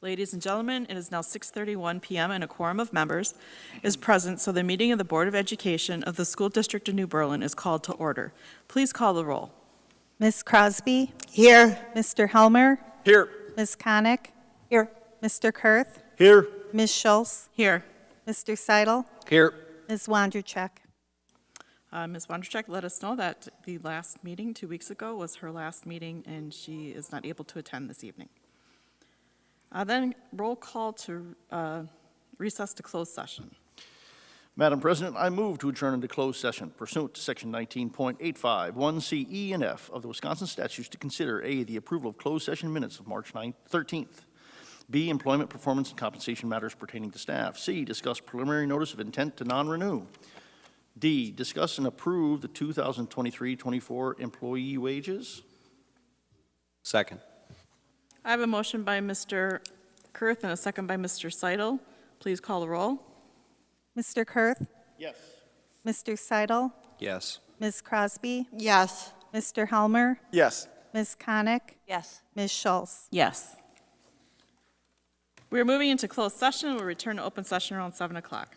Ladies and gentlemen, it is now 6:31 p.m. and a quorum of members is present, so the meeting of the Board of Education of the School District of New Berlin is called to order. Please call the roll. Ms. Crosby? Here. Mr. Helmer? Here. Ms. Connick? Here. Mr. Kurth? Here. Ms. Schultz? Here. Mr. Seidel? Here. Ms. Wondrczyk? Ms. Wondrczyk let us know that the last meeting 2 weeks ago was her last meeting, and she is not able to attend this evening. Then roll call to recess to closed session. Madam President, I move to adjourn into closed session pursuant to Section 19.85, 1C, E, and F of the Wisconsin statutes to consider A, the approval of closed session minutes of March 13th, B, employment, performance, and compensation matters pertaining to staff, C, discuss preliminary notice of intent to non-renew, D, discuss and approve the 2023-24 employee wages. Second. I have a motion by Mr. Kurth and a second by Mr. Seidel. Please call the roll. Mr. Kurth? Yes. Mr. Seidel? Yes. Ms. Crosby? Yes. Mr. Helmer? Yes. Ms. Connick? Yes. Ms. Schultz? Yes. We are moving into closed session. We'll return to open session around 7 o'clock.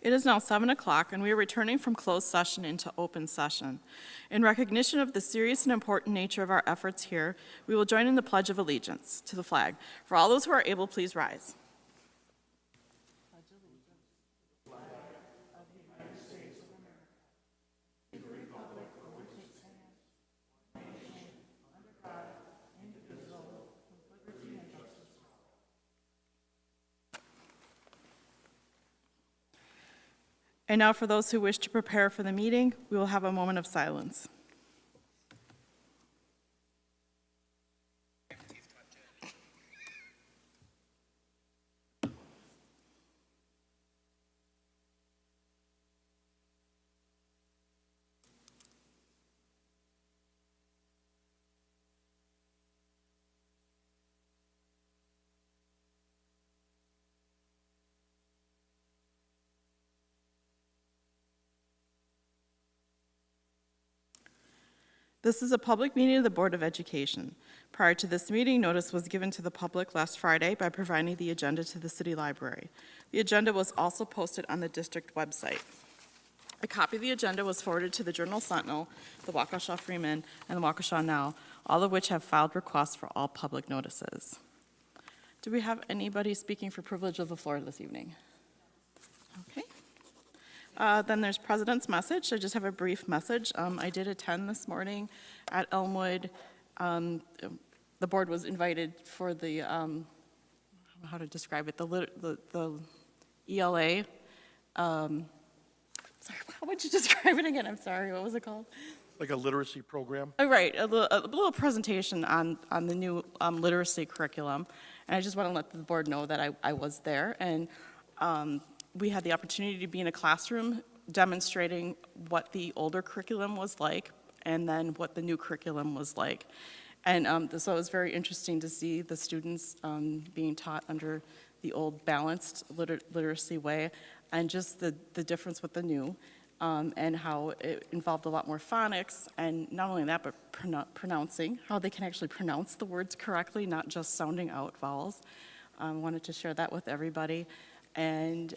It is now 7 o'clock, and we are returning from closed session into open session. In recognition of the serious and important nature of our efforts here, we will join in the Pledge of Allegiance to the flag. For all those who are able, please rise. And now for those who wish to prepare for the meeting, we will have a moment of silence. This is a public meeting of the Board of Education. Prior to this meeting, notice was given to the public last Friday by providing the agenda to the City Library. The agenda was also posted on the district website. A copy of the agenda was forwarded to the Journal-Sentinel, the Waukesha Freeman, and the Waukesha Now, all of which have filed requests for all public notices. Do we have anybody speaking for privilege of the floor this evening? Okay. Then there's President's message. I just have a brief message. I did attend this morning at Elmwood. The board was invited for the, I don't know how to describe it, the ELA. Sorry, how would you describe it again? I'm sorry, what was it called? Like a literacy program? Oh, right, a little presentation on the new literacy curriculum. And I just want to let the board know that I was there. And we had the opportunity to be in a classroom demonstrating what the older curriculum was like and then what the new curriculum was like. And so it was very interesting to see the students being taught under the old balanced literacy way and just the difference with the new and how it involved a lot more phonics, and not only that, but pronouncing, how they can actually pronounce the words correctly, not just sounding out vowels. I wanted to share that with everybody. And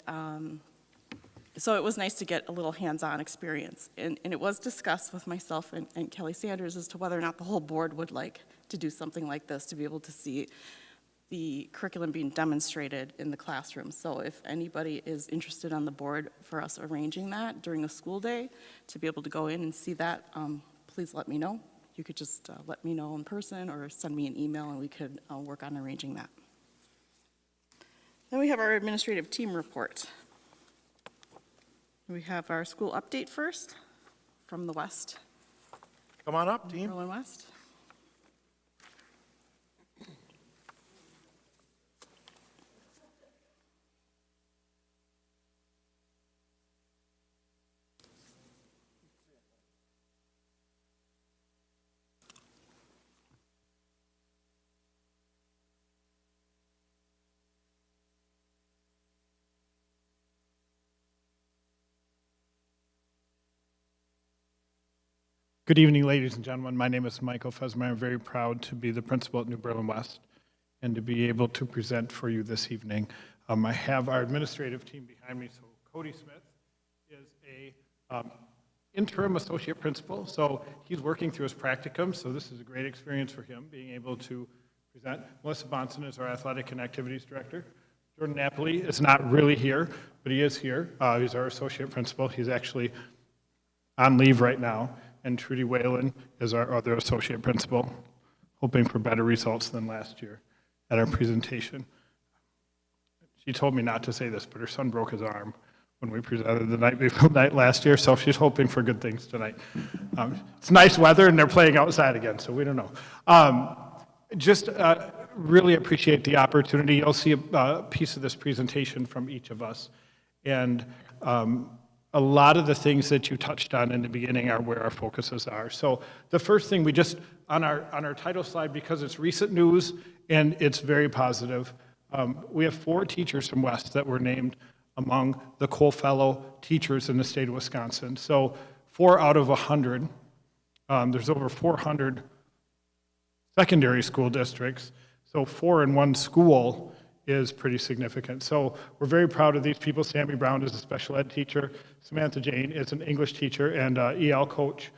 so it was nice to get a little hands-on experience. And it was discussed with myself and Kelly Sanders as to whether or not the whole board would like to do something like this, to be able to see the curriculum being demonstrated in the classroom. So if anybody is interested on the board for us arranging that during a school day, to be able to go in and see that, please let me know. You could just let me know in person or send me an email and we could work on arranging that. Then we have our administrative team report. We have our school update first from the West, Come on up, team. Berlin West. Good evening, ladies and gentlemen. My name is Michael Fesmeyer. I'm very proud to be the principal at New Berlin West and to be able to present for you this evening. I have our administrative team behind me. So Cody Smith is a interim associate principal. So he's working through his practicum. So this is a great experience for him, being able to present. Melissa Bonson is our athletic and activities director. Jordan Napoli is not really here, but he is here. He's our associate principal. He's actually on leave right now. And Trudy Whalen is our other associate principal, hoping for better results than last year at our presentation. She told me not to say this, but her son broke his arm when we presented the night last year, so she's hoping for good things tonight. It's nice weather, and they're playing outside again, so we don't know. Just really appreciate the opportunity. You'll see a piece of this presentation from each of us. And a lot of the things that you touched on in the beginning are where our focuses are. So the first thing we just, on our title slide, because it's recent news and it's very positive, we have 4 teachers from West that were named among the Cole Fellow teachers in the state of Wisconsin. So 4 out of 100. There's over 400 secondary school districts. So 4 in one school is pretty significant. So we're very proud of these people. Sammy Brown is a special ed teacher. Samantha Jane is an English teacher and EL coach.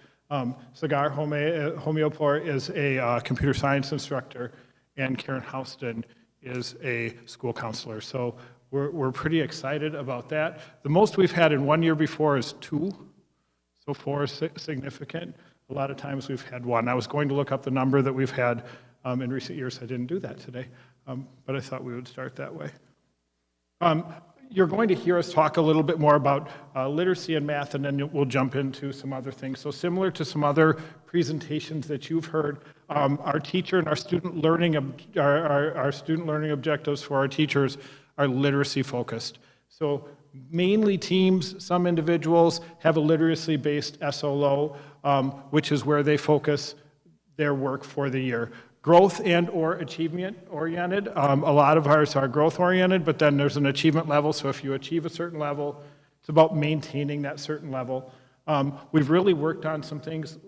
Sagar Homeopor is a computer science instructor, and Karen Houston is a school counselor. So we're pretty excited about that. The most we've had in 1 year before is 2, so 4 is significant. A lot of times we've had 1. I was going to look up the number that we've had in recent years. I didn't do that today, but I thought we would start that way. You're going to hear us talk a little bit more about literacy and math, and then we'll jump into some other things. So similar to some other presentations that you've heard, our teacher and our student learning, our student learning objectives for our teachers are literacy focused. So mainly teams, some individuals have a literacy-based SLO, which is where they focus their work for the year. Growth and or achievement oriented. A lot of ours are growth oriented, but then there's an achievement level. So if you achieve a certain level, it's about maintaining that certain level. We've really worked on some things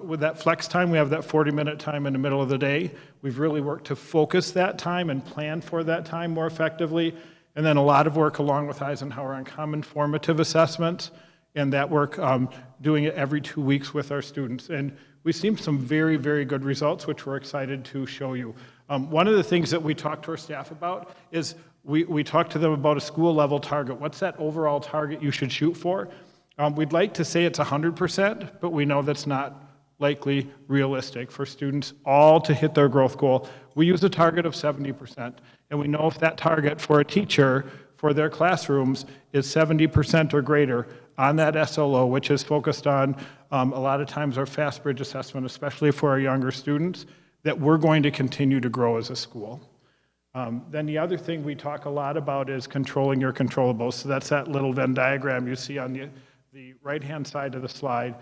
with that flex time. We have that 40-minute time in the middle of the day. We've really worked to focus that time and plan for that time more effectively. And then a lot of work along with Eisenhower on common formative assessments, and that work doing it every 2 weeks with our students. And we've seen some very, very good results, which we're excited to show you. One of the things that we talk to our staff about is we talk to them about a school level target. What's that overall target you should shoot for? We'd like to say it's 100%, but we know that's not likely realistic for students all to hit their growth goal. We use a target of 70%, and we know if that target for a teacher for their classrooms is 70% or greater on that SLO, which is focused on a lot of times our fast bridge assessment, especially for our younger students, that we're going to continue to grow as a school. Then the other thing we talk a lot about is controlling your controllables. So that's that little Venn diagram you see on the right-hand side of the slide.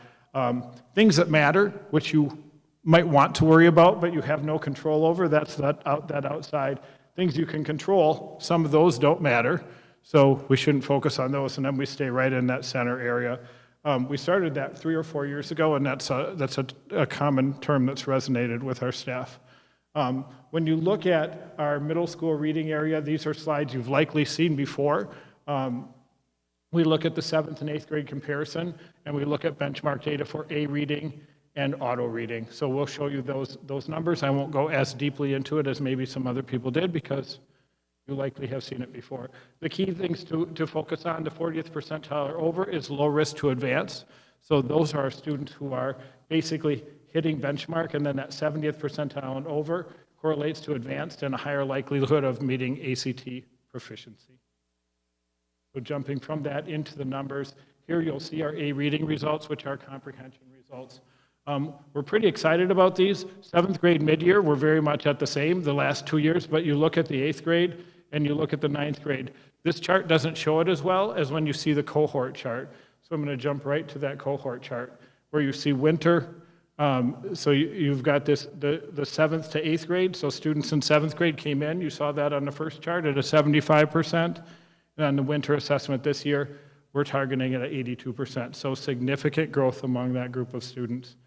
Things that matter, which you might want to worry about, but you have no control over, that's that outside. Things you can control, some of those don't matter, so we shouldn't focus on those, and then we stay right in that center area. We started that 3 or 4 years ago, and that's a common term that's resonated with our staff. When you look at our middle school reading area, these are slides you've likely seen before. We look at the 7th and 8th grade comparison, and we look at benchmark data for A reading and auto reading. So we'll show you those numbers. I won't go as deeply into it as maybe some other people did because you likely have seen it before. The key things to focus on, the 40th percentile or over, is low risk to advance. So those are our students who are basically hitting benchmark, and then that 70th percentile and over correlates to advanced and a higher likelihood of meeting ACT proficiency. So jumping from that into the numbers, here you'll see our A reading results, which are comprehension results. We're pretty excited about these. 7th grade mid-year, we're very much at the same the last 2 years, but you look at the 8th grade and you look at the 9th grade. This chart doesn't show it as well as when you see the cohort chart. So I'm going to jump right to that cohort chart where you see winter. So you've got this, the 7th to 8th grade. So students in 7th grade came in. You saw that on the first chart at a 75%. And on the winter assessment this year, we're targeting it at 82%. So significant growth among that group of students.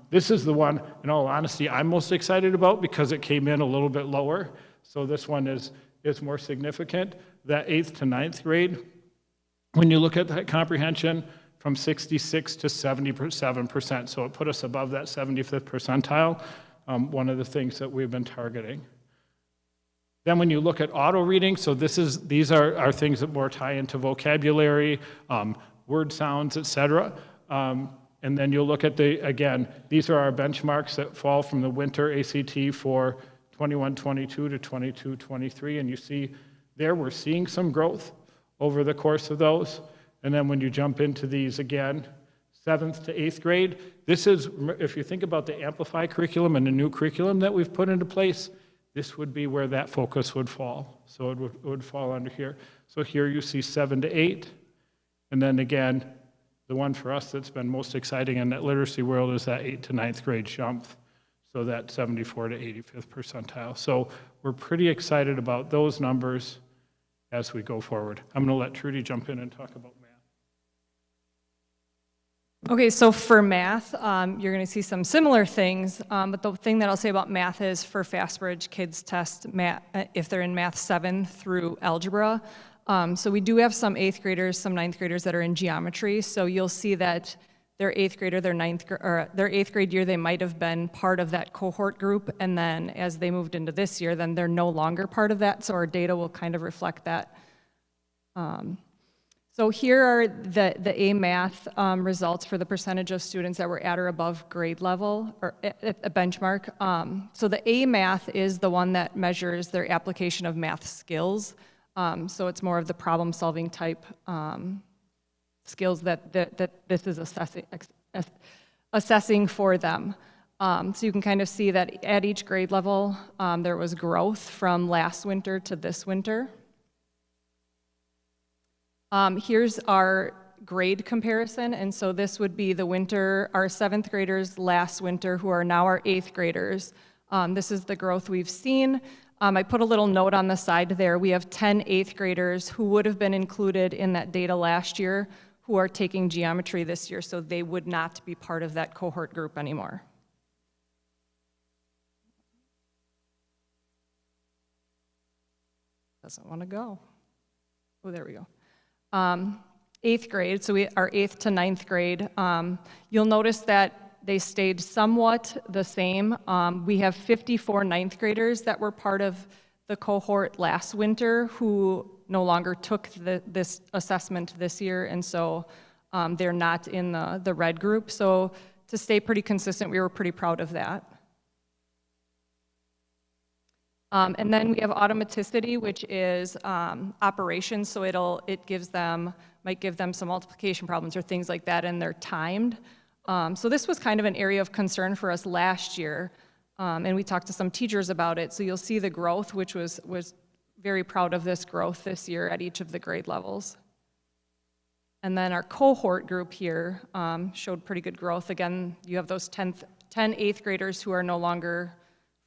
This is the one, in all honesty, I'm most excited about because it came in a little bit lower. So this one is more significant. That 8th to 9th grade, when you look at that comprehension, from 66 to 77%. So it put us above that 75th percentile, one of the things that we've been targeting. Then when you look at auto reading, so these are things that more tie into vocabulary, word sounds, et cetera. And then you'll look at again, these are our benchmarks that fall from the winter ACT for 21-22 to 22-23. And you see there we're seeing some growth over the course of those. And then when you jump into these again, 7th to 8th grade, this is, if you think about the Amplify curriculum and the new curriculum that we've put into place, this would be where that focus would fall. So it would fall under here. So here you see 7 to 8. And then again, the one for us that's been most exciting in that literacy world is that 8th to 9th grade jump. So that 74 to 85th percentile. So we're pretty excited about those numbers as we go forward. I'm going to let Trudy jump in and talk about math. Okay, so for math, you're going to see some similar things, but the thing that I'll say about math is for FastBridge, kids test math if they're in Math 7 through algebra. So we do have some 8th graders, some 9th graders that are in geometry. So you'll see that their 8th grader, their 8th grade year, they might have been part of that cohort group, and then as they moved into this year, then they're no longer part of that. So our data will kind of reflect that. So here are the A math results for the percentage of students that were at or above grade level or at a benchmark. So the A math is the one that measures their application of math skills. So it's more of the problem solving type skills that this is assessing for them. So you can kind of see that at each grade level, there was growth from last winter to this winter. Here's our grade comparison, and so this would be the winter, our 7th graders last winter who are now our 8th graders. This is the growth we've seen. I put a little note on the side there. We have 10 8th graders who would have been included in that data last year who are taking geometry this year, so they would not be part of that cohort group anymore. Doesn't want to go. Oh, there we go. 8th grade, so our 8th to 9th grade, you'll notice that they stayed somewhat the same. We have 54 9th graders that were part of the cohort last winter who no longer took this assessment this year, and so they're not in the red group. So to stay pretty consistent, we were pretty proud of that. And then we have automaticity, which is operations, so it might give them some multiplication problems or things like that, and they're timed. So this was kind of an area of concern for us last year, and we talked to some teachers about it. So you'll see the growth, which was very proud of this growth this year at each of the grade levels. And then our cohort group here showed pretty good growth. Again, you have those 10 8th graders who are no longer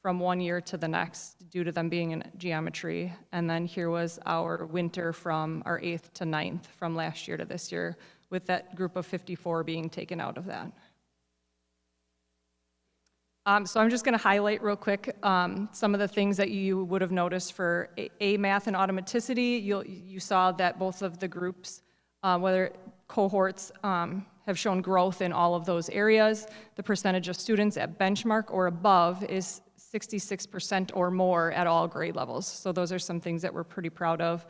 from one year to the next due to them being in geometry. And then here was our winter from our 8th to 9th from last year to this year, with that group of 54 being taken out of that. So I'm just going to highlight real quick some of the things that you would have noticed for A math and automaticity. You saw that both of the groups, whether cohorts, have shown growth in all of those areas. The percentage of students at benchmark or above is 66% or more at all grade levels. So those are some things that we're pretty proud of.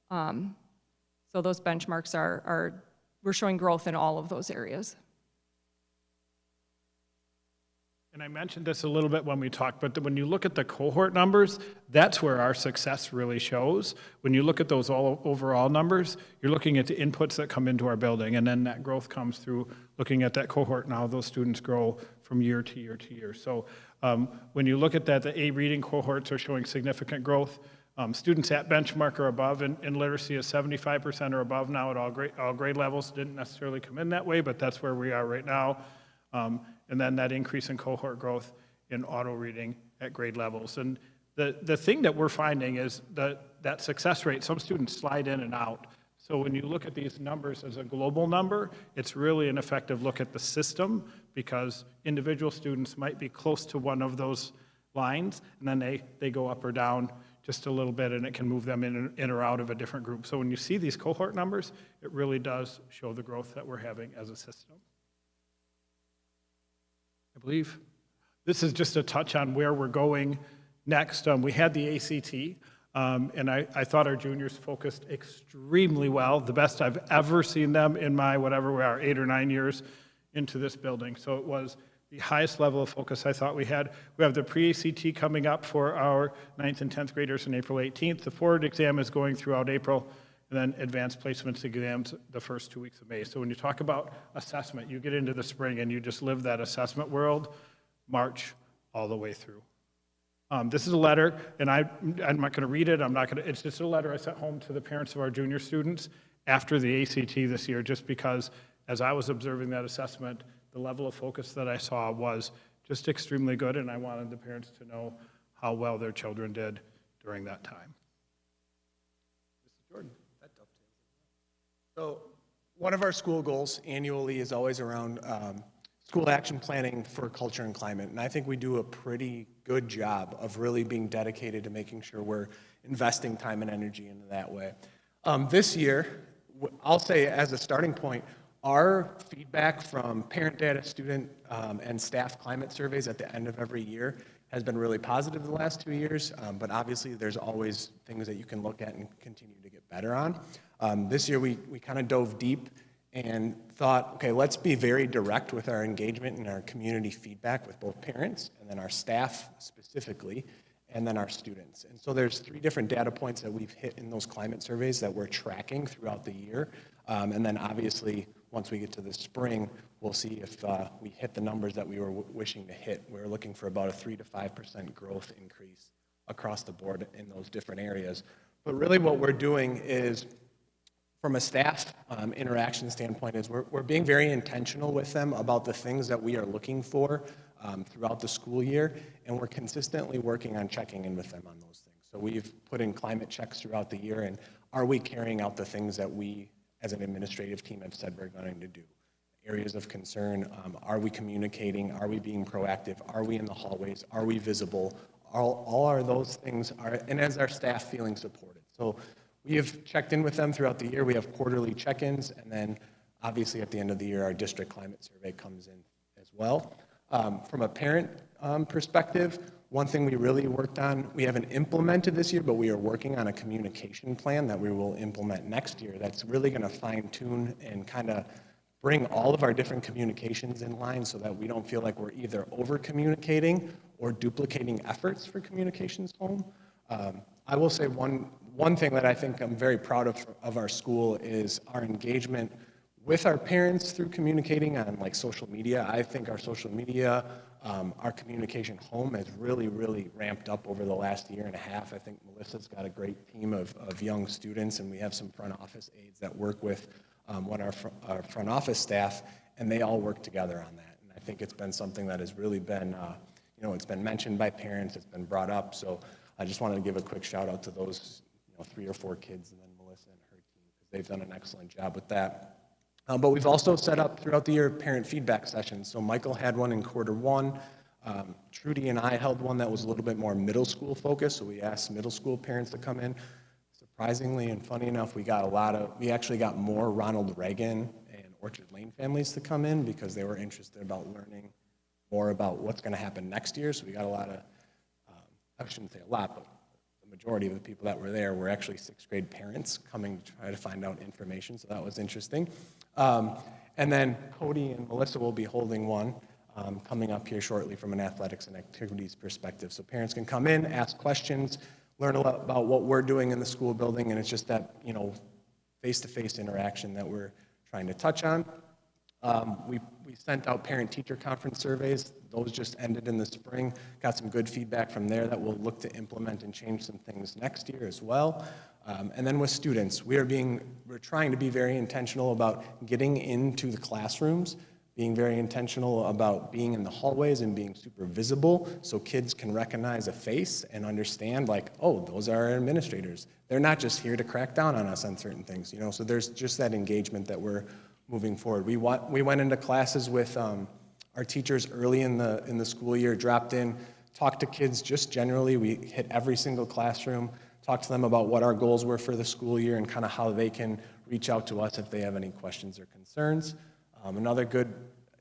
So those benchmarks we're showing growth in all of those areas. And I mentioned this a little bit when we talked, but when you look at the cohort numbers, that's where our success really shows. When you look at those overall numbers, you're looking at the inputs that come into our building, and then that growth comes through looking at that cohort and how those students grow from year to year to year. So when you look at that, the A reading cohorts are showing significant growth. Students at benchmark or above in literacy is 75% or above now at all grade levels. Didn't necessarily come in that way, but that's where we are right now. And then that increase in cohort growth in auto reading at grade levels. And the thing that we're finding is that success rate, some students slide in and out. So when you look at these numbers as a global number, it's really an effective look at the system, because individual students might be close to one of those lines, and then they go up or down just a little bit, and it can move them in or out of a different group. So when you see these cohort numbers, it really does show the growth that we're having as a system. I believe this is just a touch on where we're going next. We had the ACT, and I thought our juniors focused extremely well, the best I've ever seen them in my, whatever we are, 8 or 9 years into this building. So it was the highest level of focus I thought we had. We have the pre-ACT coming up for our 9th and 10th graders on April 18th. The forward exam is going throughout April, and then advanced placements exams the first 2 weeks of May. So when you talk about assessment, you get into the spring and you just live that assessment world, March all the way through. This is a letter, and I'm not going to read it. It's just a letter I sent home to the parents of our junior students after the ACT this year, just because as I was observing that assessment, the level of focus that I saw was just extremely good, and I wanted the parents to know how well their children did during that time. Mr. Jordan. So One of our school goals annually is always around school action planning for culture and climate. And I think we do a pretty good job of really being dedicated to making sure we're investing time and energy into that way. This year, I'll say as a starting point, our feedback from parent data, student, and staff climate surveys at the end of every year has been really positive the last 2 years, but obviously there's always things that you can look at and continue to get better on. This year we kind of dove deep and thought, okay, let's be very direct with our engagement and our community feedback with both parents and then our staff specifically, and then our students. And so there's 3 different data points that we've hit in those climate surveys that we're tracking throughout the year. And then obviously, once we get to the spring, we'll see if we hit the numbers that we were wishing to hit. We're looking for about a 3 to 5% growth increase across the board in those different areas. But really what we're doing is, from a staff interaction standpoint, is we're being very intentional with them about the things that we are looking for throughout the school year, and we're consistently working on checking in with them on those things. So we've put in climate checks throughout the year, and are we carrying out the things that we, as an administrative team, have said we're going to do? Areas of concern, are we communicating? Are we being proactive? Are we in the hallways? Are we visible? All are those things, and as our staff feeling supported. So we have checked in with them throughout the year. We have quarterly check-ins, and then obviously at the end of the year, our district climate survey comes in as well. From a parent perspective, one thing we really worked on, we haven't implemented this year, but we are working on a communication plan that we will implement next year that's really going to fine-tune and kind of bring all of our different communications in line so that we don't feel like we're either over-communicating or duplicating efforts for communications home. I will say one thing that I think I'm very proud of our school is our engagement with our parents through communicating on like social media. I think our social media, our communication home has really, really ramped up over the last year and a half. I think Melissa's got a great team of young students, and we have some front office aides that work with our front office staff, and they all work together on that. And I think it's been something that has really been, it's been mentioned by parents, it's been brought up. So I just wanted to give a quick shout out to those 3 or 4 kids, and then Melissa and her team, because they've done an excellent job with that. But we've also set up throughout the year parent feedback sessions. So Michael had one in Q1. Trudy and I held one that was a little bit more middle school focused. So we asked middle school parents to come in. Surprisingly and funny enough, we actually got more Ronald Reagan and Orchard Lane families to come in because they were interested about learning more about what's going to happen next year. So we got a lot of, I shouldn't say a lot, but the majority of the people that were there were actually 6th grade parents coming to try to find out information. So that was interesting. And then Cody and Melissa will be holding one coming up here shortly from an athletics and activities perspective. So parents can come in, ask questions, learn a lot about what we're doing in the school building, and it's just that, face-to-face interaction that we're trying to touch on. We sent out parent-teacher conference surveys. Those just ended in the spring. Got some good feedback from there that we'll look to implement and change some things next year as well. And then with students, we're trying to be very intentional about getting into the classrooms, being very intentional about being in the hallways and being super visible so kids can recognize a face and understand like, oh, those are our administrators. They're not just here to crack down on us on certain things, so there's just that engagement that we're moving forward. We went into classes with our teachers early in the school year, dropped in, talked to kids just generally. We hit every single classroom, talked to them about what our goals were for the school year and kind of how they can reach out to us if they have any questions or concerns. Another good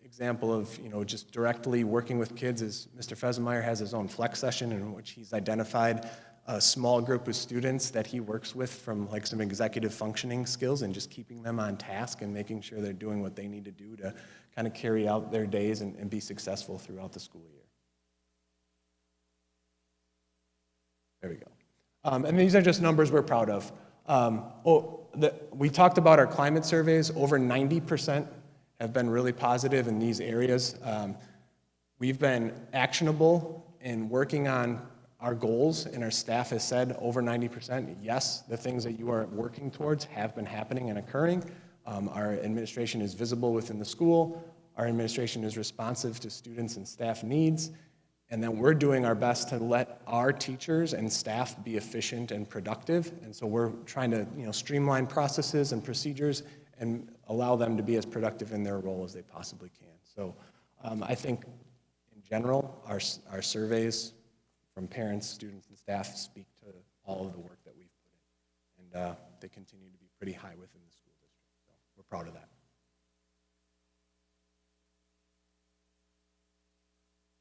example of, just directly working with kids is Mr. Fesenmeyer has his own flex session in which he's identified a small group of students that he works with from like some executive functioning skills and just keeping them on task and making sure they're doing what they need to do to kind of carry out their days and be successful throughout the school year. There we go. And these are just numbers we're proud of. We talked about our climate surveys. Over 90% have been really positive in these areas. We've been actionable in working on our goals, and our staff has said over 90%, yes, the things that you are working towards have been happening and occurring. Our administration is visible within the school. Our administration is responsive to students and staff needs. And then we're doing our best to let our teachers and staff be efficient and productive. And so we're trying to streamline processes and procedures and allow them to be as productive in their role as they possibly can. So I think in general, our surveys from parents, students, and staff speak to all of the work that we've put in. And they continue to be pretty high within the school district. So we're proud of that.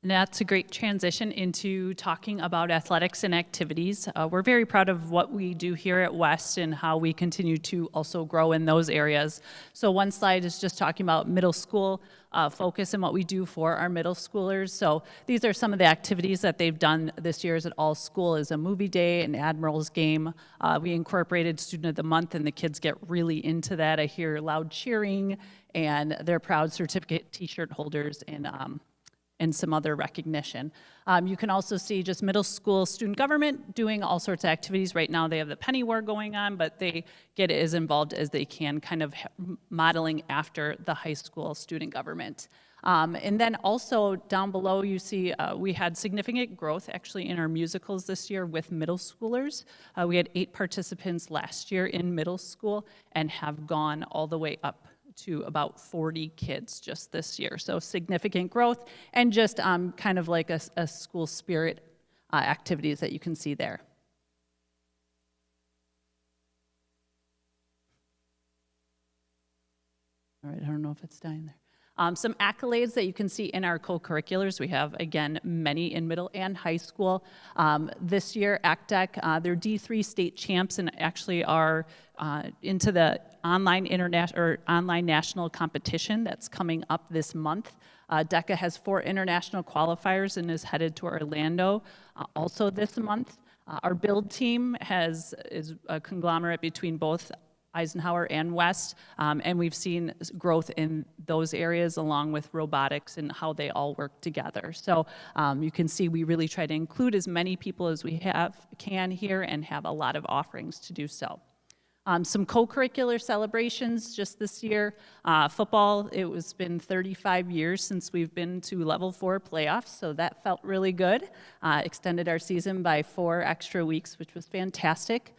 And that's a great transition into talking about athletics and activities. We're very proud of what we do here at West and how we continue to also grow in those areas. So one slide is just talking about middle school focus and what we do for our middle schoolers. So these are some of the activities that they've done this year. At All School is a movie day, an Admirals game. We incorporated Student of the Month, and the kids get really into that. I hear loud cheering, and they're proud certificate T-shirt holders and some other recognition. You can also see just middle school student government doing all sorts of activities. Right now they have the penny war going on, but they get as involved as they can, kind of modeling after the high school student government. And then also down below you see we had significant growth actually in our musicals this year with middle schoolers. We had 8 participants last year in middle school and have gone all the way up to about 40 kids just this year. So significant growth and just kind of like a school spirit activities that you can see there. All right, I don't know if it's dying there. Some accolades that you can see in our co-curriculars. We have, again, many in middle and high school. This year, ACTEC, they're D3 state champs and actually are into the online national competition that's coming up this month. DECA has 4 international qualifiers and is headed to Orlando also this month. Our build team is a conglomerate between both Eisenhower and West, and we've seen growth in those areas along with robotics and how they all work together. So you can see we really try to include as many people as we can here and have a lot of offerings to do so. Some co-curricular celebrations just this year. Football, it was been 35 years since we've been to level 4 playoffs, so that felt really good. Extended our season by 4 extra weeks, which was fantastic.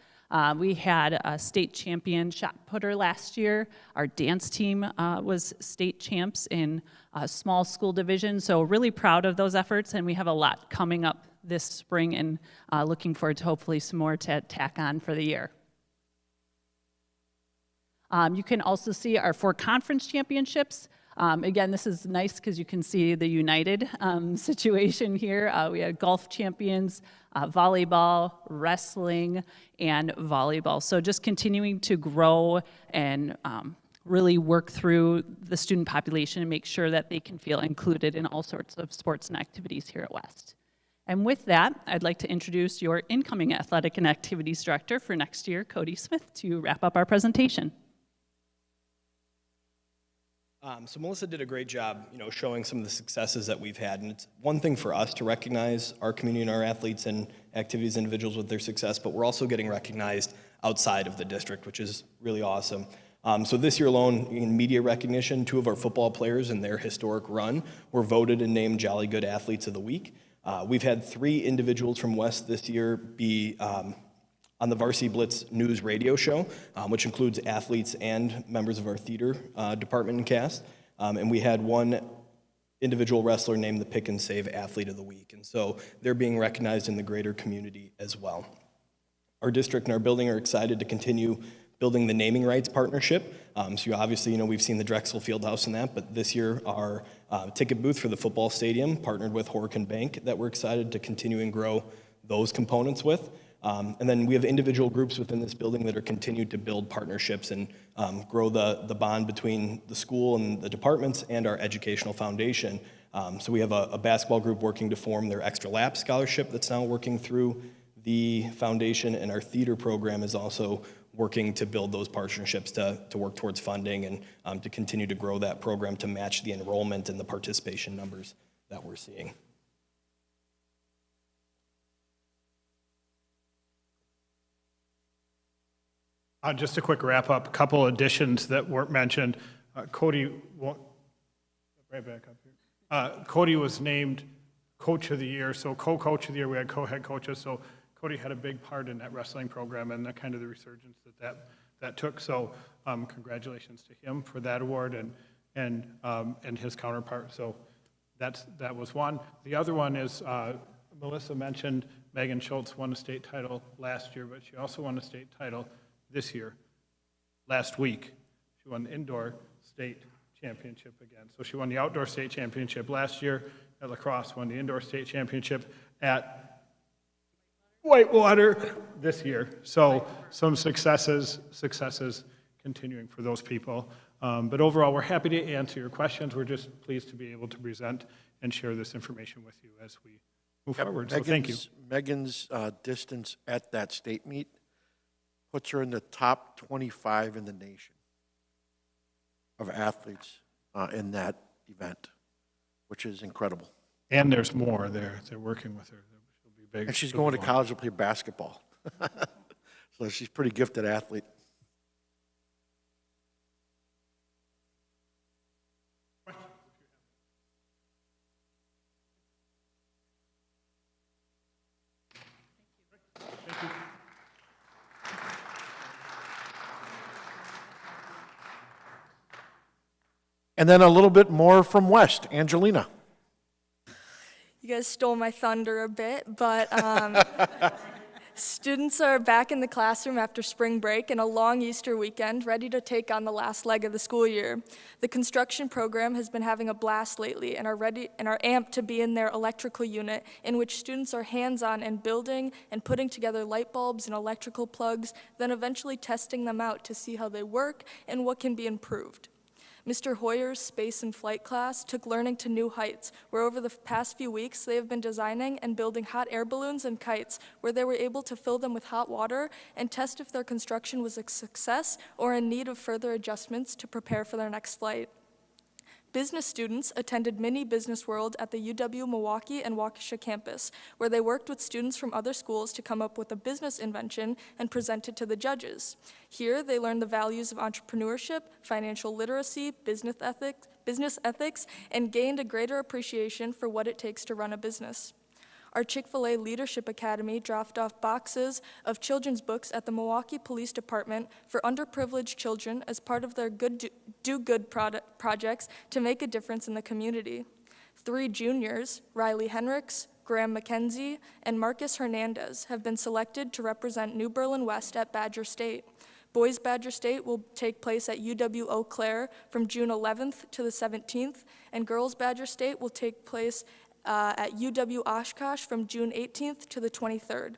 We had a state champion shot putter last year. Our dance team was state champs in a small school division, so really proud of those efforts, and we have a lot coming up this spring and looking forward to hopefully some more to tack on for the year. You can also see our 4 conference championships. Again, this is nice because you can see the united situation here. We had golf champions, volleyball, wrestling, and volleyball. So just continuing to grow and really work through the student population and make sure that they can feel included in all sorts of sports and activities here at West. And with that, I'd like to introduce your incoming athletic and activities director for next year, Cody Smith, to wrap up our presentation. So Melissa did a great job, showing some of the successes that we've had. And it's one thing for us to recognize our community and our athletes and activities individuals with their success, but we're also getting recognized outside of the district, which is really awesome. So this year alone, in media recognition, 2 of our football players in their historic run were voted and named Jolly Good Athletes of the Week. We've had 3 individuals from West this year be on the Varsity Blitz News radio show, which includes athletes and members of our theater department and cast. And we had 1 individual wrestler named the Pick and Save Athlete of the Week. And so they're being recognized in the greater community as well. Our district and our building are excited to continue building the naming rights partnership. So obviously, we've seen the Drexel Fieldhouse in that, but this year our ticket booth for the football stadium partnered with Horkin Bank that we're excited to continue and grow those components with. And then we have individual groups within this building that are continued to build partnerships and grow the bond between the school and the departments and our educational foundation. So we have a basketball group working to form their Extra Lap scholarship that's now working through the foundation, and our theater program is also working to build those partnerships to work towards funding and to continue to grow that program to match the enrollment and the participation numbers that we're seeing. Just a quick wrap up, a couple additions that weren't mentioned. Cody won't, right back up here. Cody was named Coach of the Year, so co-coach of the year, we had co-head coaches. So Cody had a big part in that wrestling program and the kind of the resurgence that took. So congratulations to him for that award and his counterpart. So that was one. The other one is Melissa mentioned Megan Schultz won a state title last year, but she also won a state title this year, last week. She won the indoor state championship again. So she won the outdoor state championship last year at lacrosse, won the indoor state championship at Whitewater this year. So some successes continuing for those people. But overall, we're happy to answer your questions. We're just pleased to be able to present and share this information with you as we move forward. So thank you. Megan's distance at that state meet puts her in the top 25 in the nation of athletes in that event, which is incredible. And there's more there. They're working with her. She'll be big. And she's going to college to play basketball. So she's a pretty gifted athlete. And then a little bit more from West, Angelina. You guys stole my thunder a bit, but students are back in the classroom after spring break and a long Easter weekend, ready to take on the last leg of the school year. The construction program has been having a blast lately and are amped to be in their electrical unit, in which students are hands-on in building and putting together light bulbs and electrical plugs, then eventually testing them out to see how they work and what can be improved. Mr. Hoyer's Space and Flight class took learning to new heights, where over the past few weeks they have been designing and building hot air balloons and kites, where they were able to fill them with hot water and test if their construction was a success or in need of further adjustments to prepare for their next flight. Business students attended Mini Business World at the UW Milwaukee and Waukesha campus, where they worked with students from other schools to come up with a business invention and present it to the judges. Here, they learned the values of entrepreneurship, financial literacy, business ethics, and gained a greater appreciation for what it takes to run a business. Our Chick-fil-A Leadership Academy dropped off boxes of children's books at the Milwaukee Police Department for underprivileged children as part of their Do Good projects to make a difference in the community. 3 juniors, Riley Henricks, Graham McKenzie, and Marcus Hernandez, have been selected to represent New Berlin West at Badger State. Boys Badger State will take place at UW Eau Claire from June 11th to the 17th, and Girls Badger State will take place at UW Oshkosh from June 18th to the 23rd.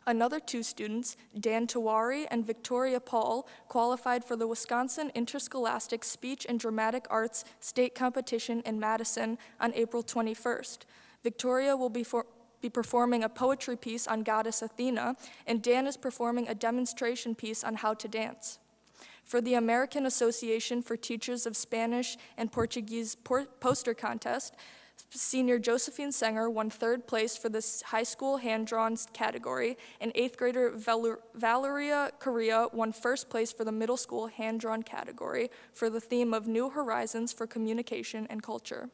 Another 2 students, Dan Tawari and Victoria Paul, qualified for the Wisconsin Interscholastic Speech and Dramatic Arts State Competition in Madison on April 21st. Victoria will be performing a poetry piece on Goddess Athena, and Dan is performing a demonstration piece on how to dance. For the American Association for Teachers of Spanish and Portuguese poster contest, senior Josephine Senger won 3rd place for this high school hand-drawn category, and 8th grader Valeria Correa won 1st place for the middle school hand-drawn category for the theme of New Horizons for Communication and Culture.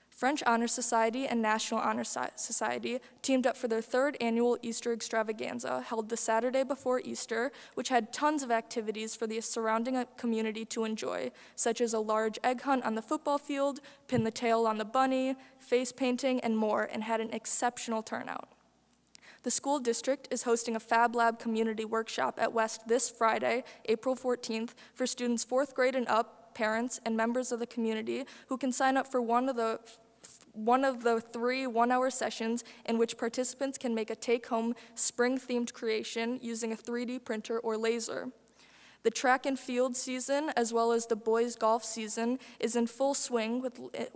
French Honor Society and National Honor Society teamed up for their 3rd annual Easter extravaganza, held the Saturday before Easter, which had tons of activities for the surrounding community to enjoy, such as a large egg hunt on the football field, pin the tail on the bunny, face painting, and more, and had an exceptional turnout. The school district is hosting a Fab Lab community workshop at West this Friday, April 14th, for students 4th grade and up, parents, and members of the community who can sign up for one of the 3 one-hour sessions in which participants can make a take-home spring-themed creation using a 3D printer or laser. The track and field season, as well as the boys' golf season, is in full swing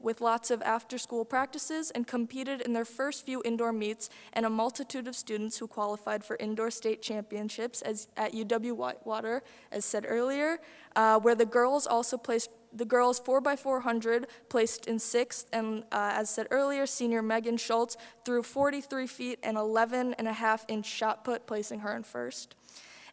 with lots of after-school practices and competed in their first few indoor meets, and a multitude of students who qualified for indoor state championships at UW Whitewater, as said earlier, where the girls also placed. The girls 4x400 placed in 6th, and as said earlier, senior Megan Schultz threw 43 feet and 11.5-inch shot put, placing her in 1st.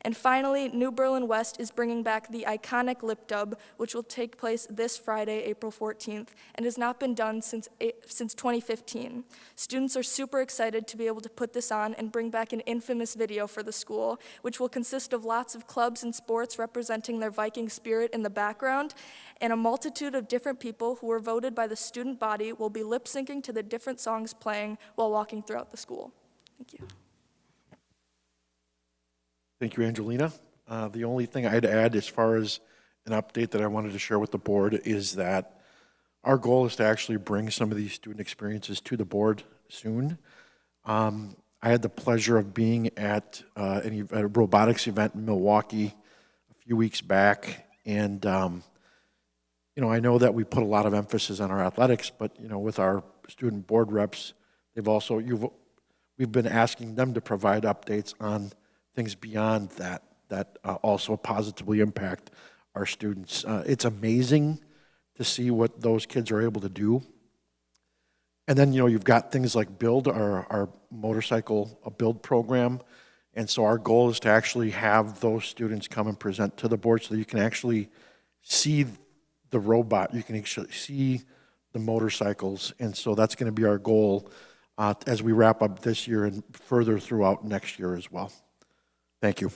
And finally, New Berlin West is bringing back the iconic lip dub, which will take place this Friday, April 14th, and has not been done since 2015. Students are super excited to be able to put this on and bring back an infamous video for the school, which will consist of lots of clubs and sports representing their Viking spirit in the background, and a multitude of different people who were voted by the student body will be lip syncing to the different songs playing while walking throughout the school. Thank you. Thank you, Angelina. The only thing I'd add as far as an update that I wanted to share with the board is that our goal is to actually bring some of these student experiences to the board soon. I had the pleasure of being at a robotics event in Milwaukee a few weeks back, and you know, I know that we put a lot of emphasis on our athletics, but you know, with our student board reps, we've been asking them to provide updates on things beyond that also positively impact our students. It's amazing to see what those kids are able to do. And then, you know, you've got things like Build, our motorcycle build program. And so our goal is to actually have those students come and present to the board so that you can actually see the robot, you can actually see the motorcycles. And so that's going to be our goal as we wrap up this year and further throughout next year as well. Thank you.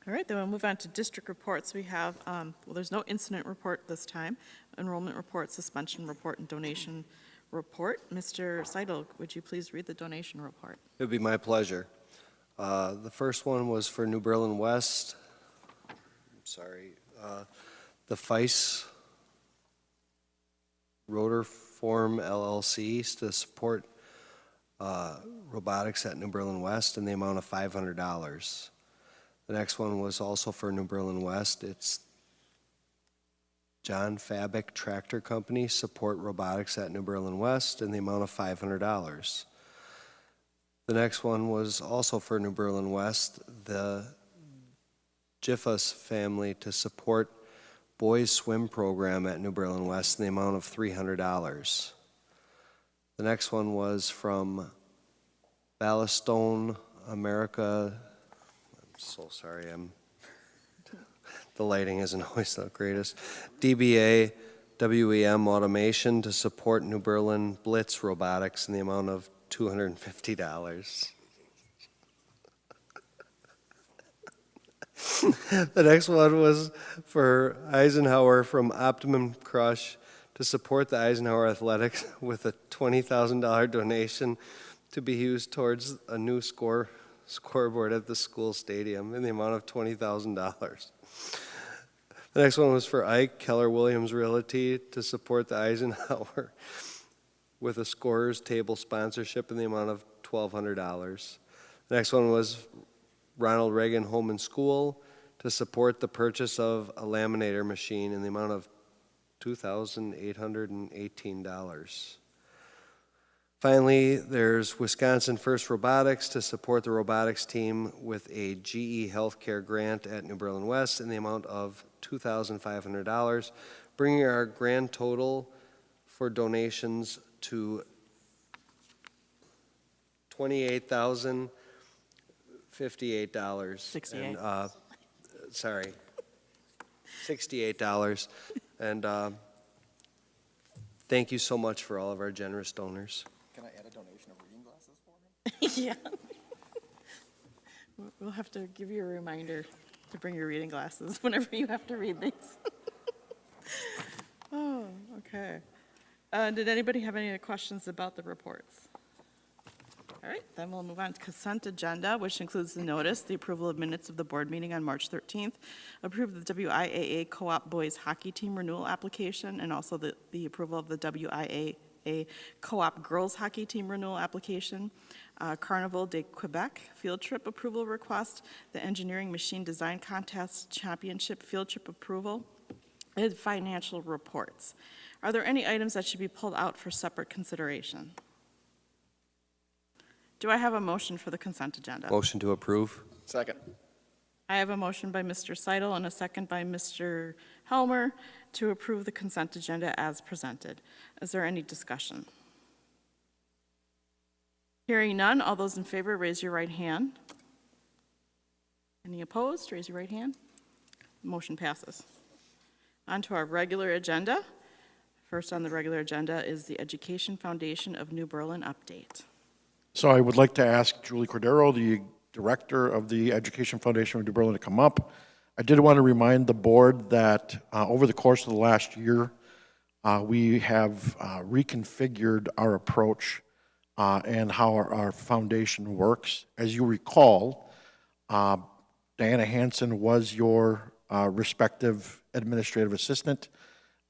All right, then we'll move on to district reports. We have, well, there's no incident report this time, enrollment report, suspension report, and donation report. Mr. Seidel, would you please read the donation report? It would be my pleasure. The first one was for New Berlin West. The FICE Rotor Form LLC to support robotics at New Berlin West in the amount of $500. The next one was also for New Berlin West. It's John Fabic Tractor Company, support robotics at New Berlin West in the amount of $500. The next one was also for New Berlin West, the Jiffus family to support boys swim program at New Berlin West in the amount of $300. The next one was from Ballastone America. I'm so sorry, the lighting isn't always the greatest. DBA WEM Automation to support New Berlin Blitz Robotics in the amount of $250. The next one was for Eisenhower from Optimum Crush to support the Eisenhower Athletics with a $20,000 donation to be used towards a new scoreboard at the school stadium in the amount of $20,000. The next one was for Ike Keller Williams Realty to support the Eisenhower with a scorer's table sponsorship in the amount of $1,200. The next one was Ronald Reagan Home and School to support the purchase of a laminator machine in the amount of $2,818. Finally, there's Wisconsin First Robotics to support the robotics team with a GE Healthcare grant at New Berlin West in the amount of $2,500, bringing our grand total for donations to $28,058. 68. $68. And thank you so much for all of our generous donors. Can I add a donation of reading glasses for me? Yeah. We'll have to give you a reminder to bring your reading glasses whenever you have to read these. Oh, okay. Did anybody have any questions about the reports? All right, then we'll move on to consent agenda, which includes the notice, the approval of minutes of the board meeting on March 13th, approve the WIAA Co-op Boys Hockey Team renewal application, and also the approval of the WIAA Co-op Girls Hockey Team renewal application, Carnival de Quebec field trip approval request, the Engineering Machine Design Contest Championship field trip approval, and financial reports. Are there any items that should be pulled out for separate consideration? Do I have a motion for the consent agenda? Motion to approve. Second. I have a motion by Mr. Seidel and a second by Mr. Helmer to approve the consent agenda as presented. Is there any discussion? Hearing none, all those in favor, raise your right hand. Any opposed, raise your right hand. Motion passes. On to our regular agenda. First on the regular agenda is the Education Foundation of New Berlin update. So I would like to ask Julie Cordero, the director of the Education Foundation of New Berlin, to come up. I did want to remind the board that over the course of the last year, we have reconfigured our approach and how our foundation works. As you recall, Diana Hansen was your respective administrative assistant,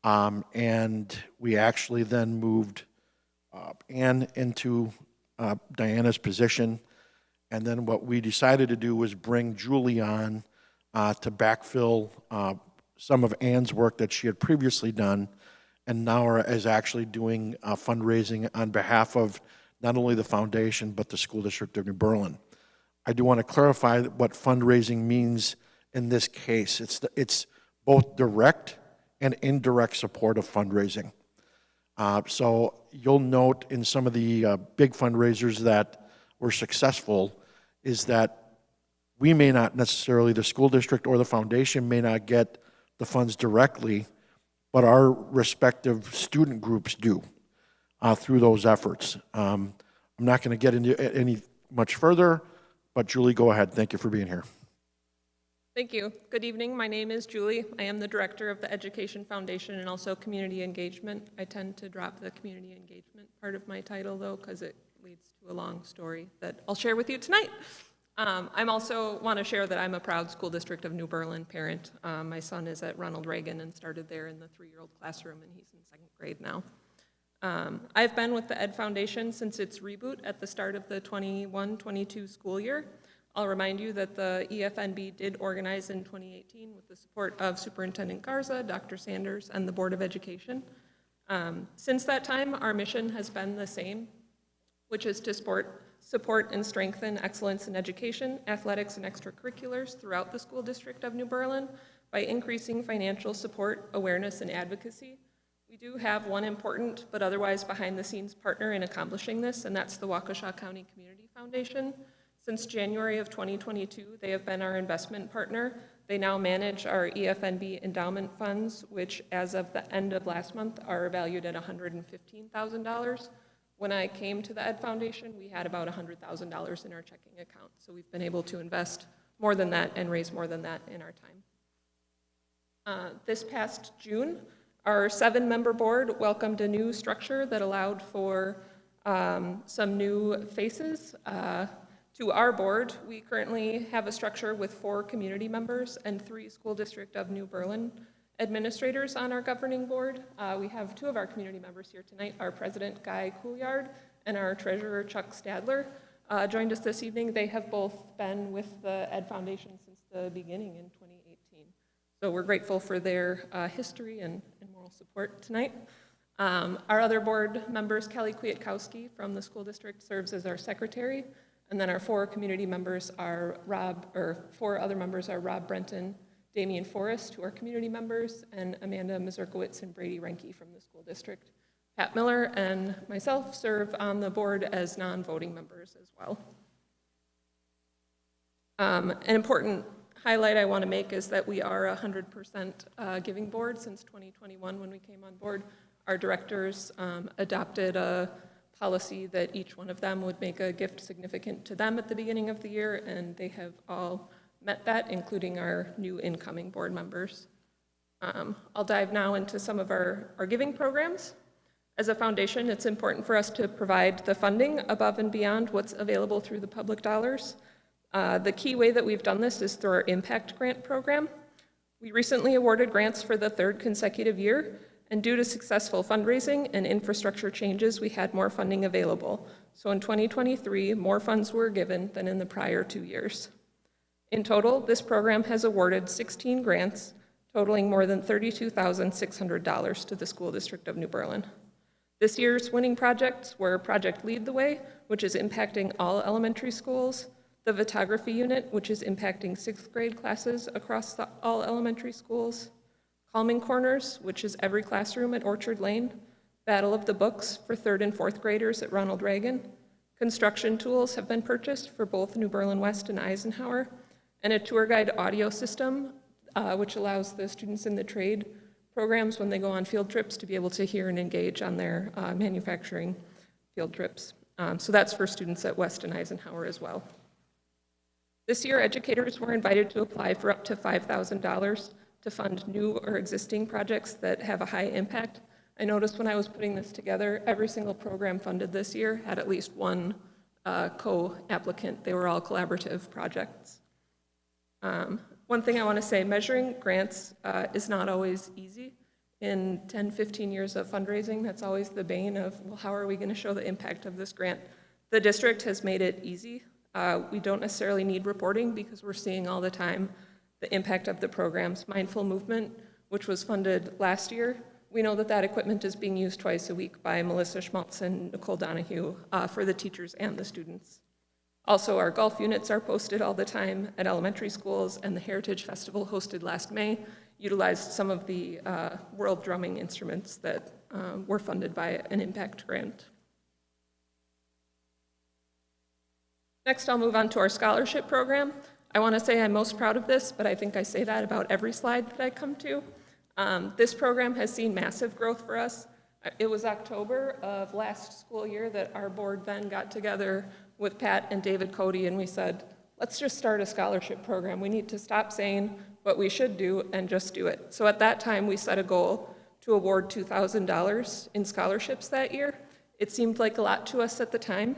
and we actually then moved Ann into Diana's position, and then what we decided to do was bring Julie on to backfill some of Ann's work that she had previously done, and now is actually doing fundraising on behalf of not only the foundation, but the School District of New Berlin. I do want to clarify what fundraising means in this case. It's both direct and indirect support of fundraising. So you'll note in some of the big fundraisers that were successful is that we may not necessarily, the school district or the foundation may not get the funds directly, but our respective student groups do through those efforts. I'm not going to get into any much further, but Julie, go ahead. Thank you for being here. Thank you. Good evening. My name is Julie. I am the director of the Education Foundation and also community engagement. I tend to drop the community engagement part of my title, though, because it leads to a long story that I'll share with you tonight. I'm also want to share that I'm a proud School District of New Berlin parent. My son is at Ronald Reagan and started there in the 3-year-old classroom, and he's in 2nd grade now. I've been with the Ed Foundation since its reboot at the start of the 21-22 school year. I'll remind you that the EFNB did organize in 2018 with the support of Superintendent Garza, Dr. Sanders, and the Board of Education. Since that time, our mission has been the same, which is to support and strengthen excellence in education, athletics, and extracurriculars throughout the School District of New Berlin by increasing financial support, awareness, and advocacy. We do have one important but otherwise behind-the-scenes partner in accomplishing this, and that's the Waukesha County Community Foundation. Since January of 2022, they have been our investment partner. They now manage our EFNB endowment funds, which as of the end of last month are valued at $115,000. When I came to the Ed Foundation, we had about $100,000 in our checking account. So we've been able to invest more than that and raise more than that in our time. This past June, our 7-member board welcomed a new structure that allowed for some new faces to our board. We currently have a structure with 4 community members and 3 School District of New Berlin administrators on our governing board. We have 2 of our community members here tonight, our president, Guy Couillard, and our treasurer, Chuck Stadler, joined us this evening. They have both been with the Ed Foundation since the beginning in 2018. So we're grateful for their history and moral support tonight. Our other board members, Kelly Kwiatkowski from the school district, serves as our secretary. And then our 4 community members are 4 other members are Rob Brenton, Damian Forrest, who are community members, and Amanda Mazurkowitz and Brady Renke from the school district. Pat Miller and myself serve on the board as non-voting members as well. An important highlight I want to make is that we are a 100% giving board since 2021 when we came on board. Our directors adopted a policy that each one of them would make a gift significant to them at the beginning of the year, and they have all met that, including our new incoming board members. I'll dive now into some of our giving programs. As a foundation, it's important for us to provide the funding above and beyond what's available through the public dollars. The key way that we've done this is through our Impact Grant program. We recently awarded grants for the 3rd consecutive year, and due to successful fundraising and infrastructure changes, we had more funding available. So in 2023, more funds were given than in the prior 2 years. In total, this program has awarded 16 grants, totaling more than $32,600 to the School District of New Berlin. This year's winning projects were Project Lead the Way, which is impacting all elementary schools, the Photography Unit, which is impacting 6th grade classes across all elementary schools, Calming Corners, which is every classroom at Orchard Lane, Battle of the Books for 3rd and 4th graders at Ronald Reagan, Construction tools have been purchased for both New Berlin West and Eisenhower, and a tour guide audio system, which allows the students in the trade programs when they go on field trips to be able to hear and engage on their manufacturing field trips. So that's for students at West and Eisenhower as well. This year, educators were invited to apply for up to $5,000 to fund new or existing projects that have a high impact. I noticed when I was putting this together, every single program funded this year had at least one co-applicant. They were all collaborative projects. One thing I want to say, measuring grants is not always easy. In 10, 15 years of fundraising, that's always the bane of, well, how are we going to show the impact of this grant? The district has made it easy. We don't necessarily need reporting because we're seeing all the time the impact of the programs. Mindful Movement, which was funded last year, we know that that equipment is being used twice a week by Melissa Schmaltz and Nicole Donahue for the teachers and the students. Also, our golf units are posted all the time at elementary schools, and the Heritage Festival hosted last May utilized some of the world drumming instruments that were funded by an impact grant. Next, I'll move on to our scholarship program. I want to say I'm most proud of this, but I think I say that about every slide that I come to. This program has seen massive growth for us. It was October of last school year that our board then got together with Pat and David Cody, and we said, let's just start a scholarship program. We need to stop saying what we should do and just do it. So at that time, we set a goal to award $2,000 in scholarships that year. It seemed like a lot to us at the time.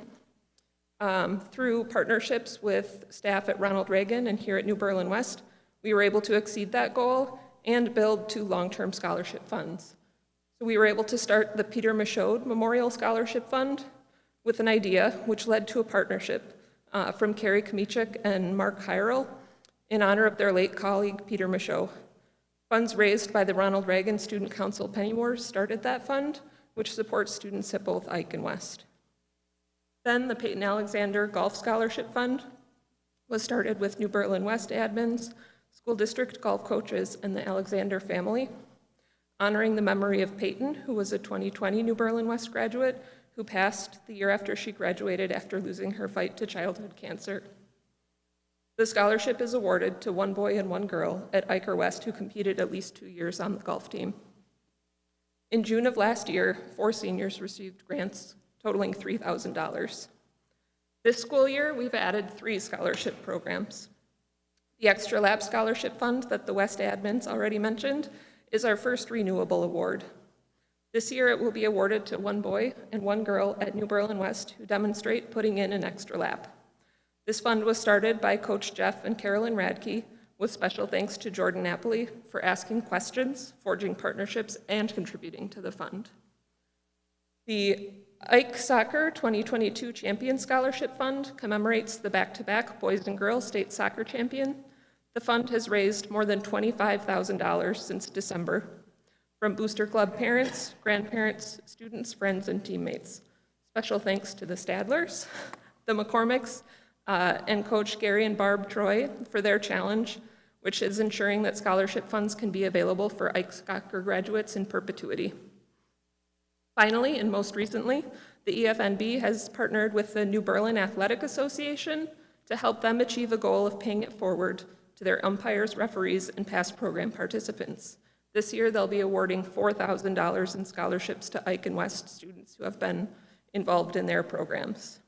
Through partnerships with staff at Ronald Reagan and here at New Berlin West, we were able to exceed that goal and build 2 long-term scholarship funds. So we were able to start the Peter Michaud Memorial Scholarship Fund with an idea which led to a partnership from Carrie Kamichuk and Mark Hyrel in honor of their late colleague, Peter Michaud. Funds raised by the Ronald Reagan Student Council Pennyworth started that fund, which supports students at both Ike and West. Then the Peyton Alexander Golf Scholarship Fund was started with New Berlin West admins, school district golf coaches, and the Alexander family, honoring the memory of Peyton, who was a 2020 New Berlin West graduate who passed the year after she graduated after losing her fight to childhood cancer. The scholarship is awarded to 1 boy and 1 girl at Ike or West who competed at least 2 years on the golf team. In June of last year, 4 seniors received grants totaling $3,000. This school year, we've added 3 scholarship programs. The Extra Lab Scholarship Fund that the West admins already mentioned is our first renewable award. This year, it will be awarded to 1 boy and 1 girl at New Berlin West who demonstrate putting in an extra lap. This fund was started by Coach Jeff and Carolyn Radke, with special thanks to Jordan Napoli for asking questions, forging partnerships, and contributing to the fund. The Ike Soccer 2022 Champion Scholarship Fund commemorates the back-to-back boys and girls state soccer champion. The fund has raised more than $25,000 since December from Booster Club parents, grandparents, students, friends, and teammates. Special thanks to the Stadlers, the McCormicks, and Coach Gary and Barb Troy for their challenge, which is ensuring that scholarship funds can be available for Ike Soccer graduates in perpetuity. Finally, and most recently, the EFNB has partnered with the New Berlin Athletic Association to help them achieve a goal of paying it forward to their umpires, referees, and past program participants. This year, they'll be awarding $4,000 in scholarships to Ike and West students who have been involved in their programs.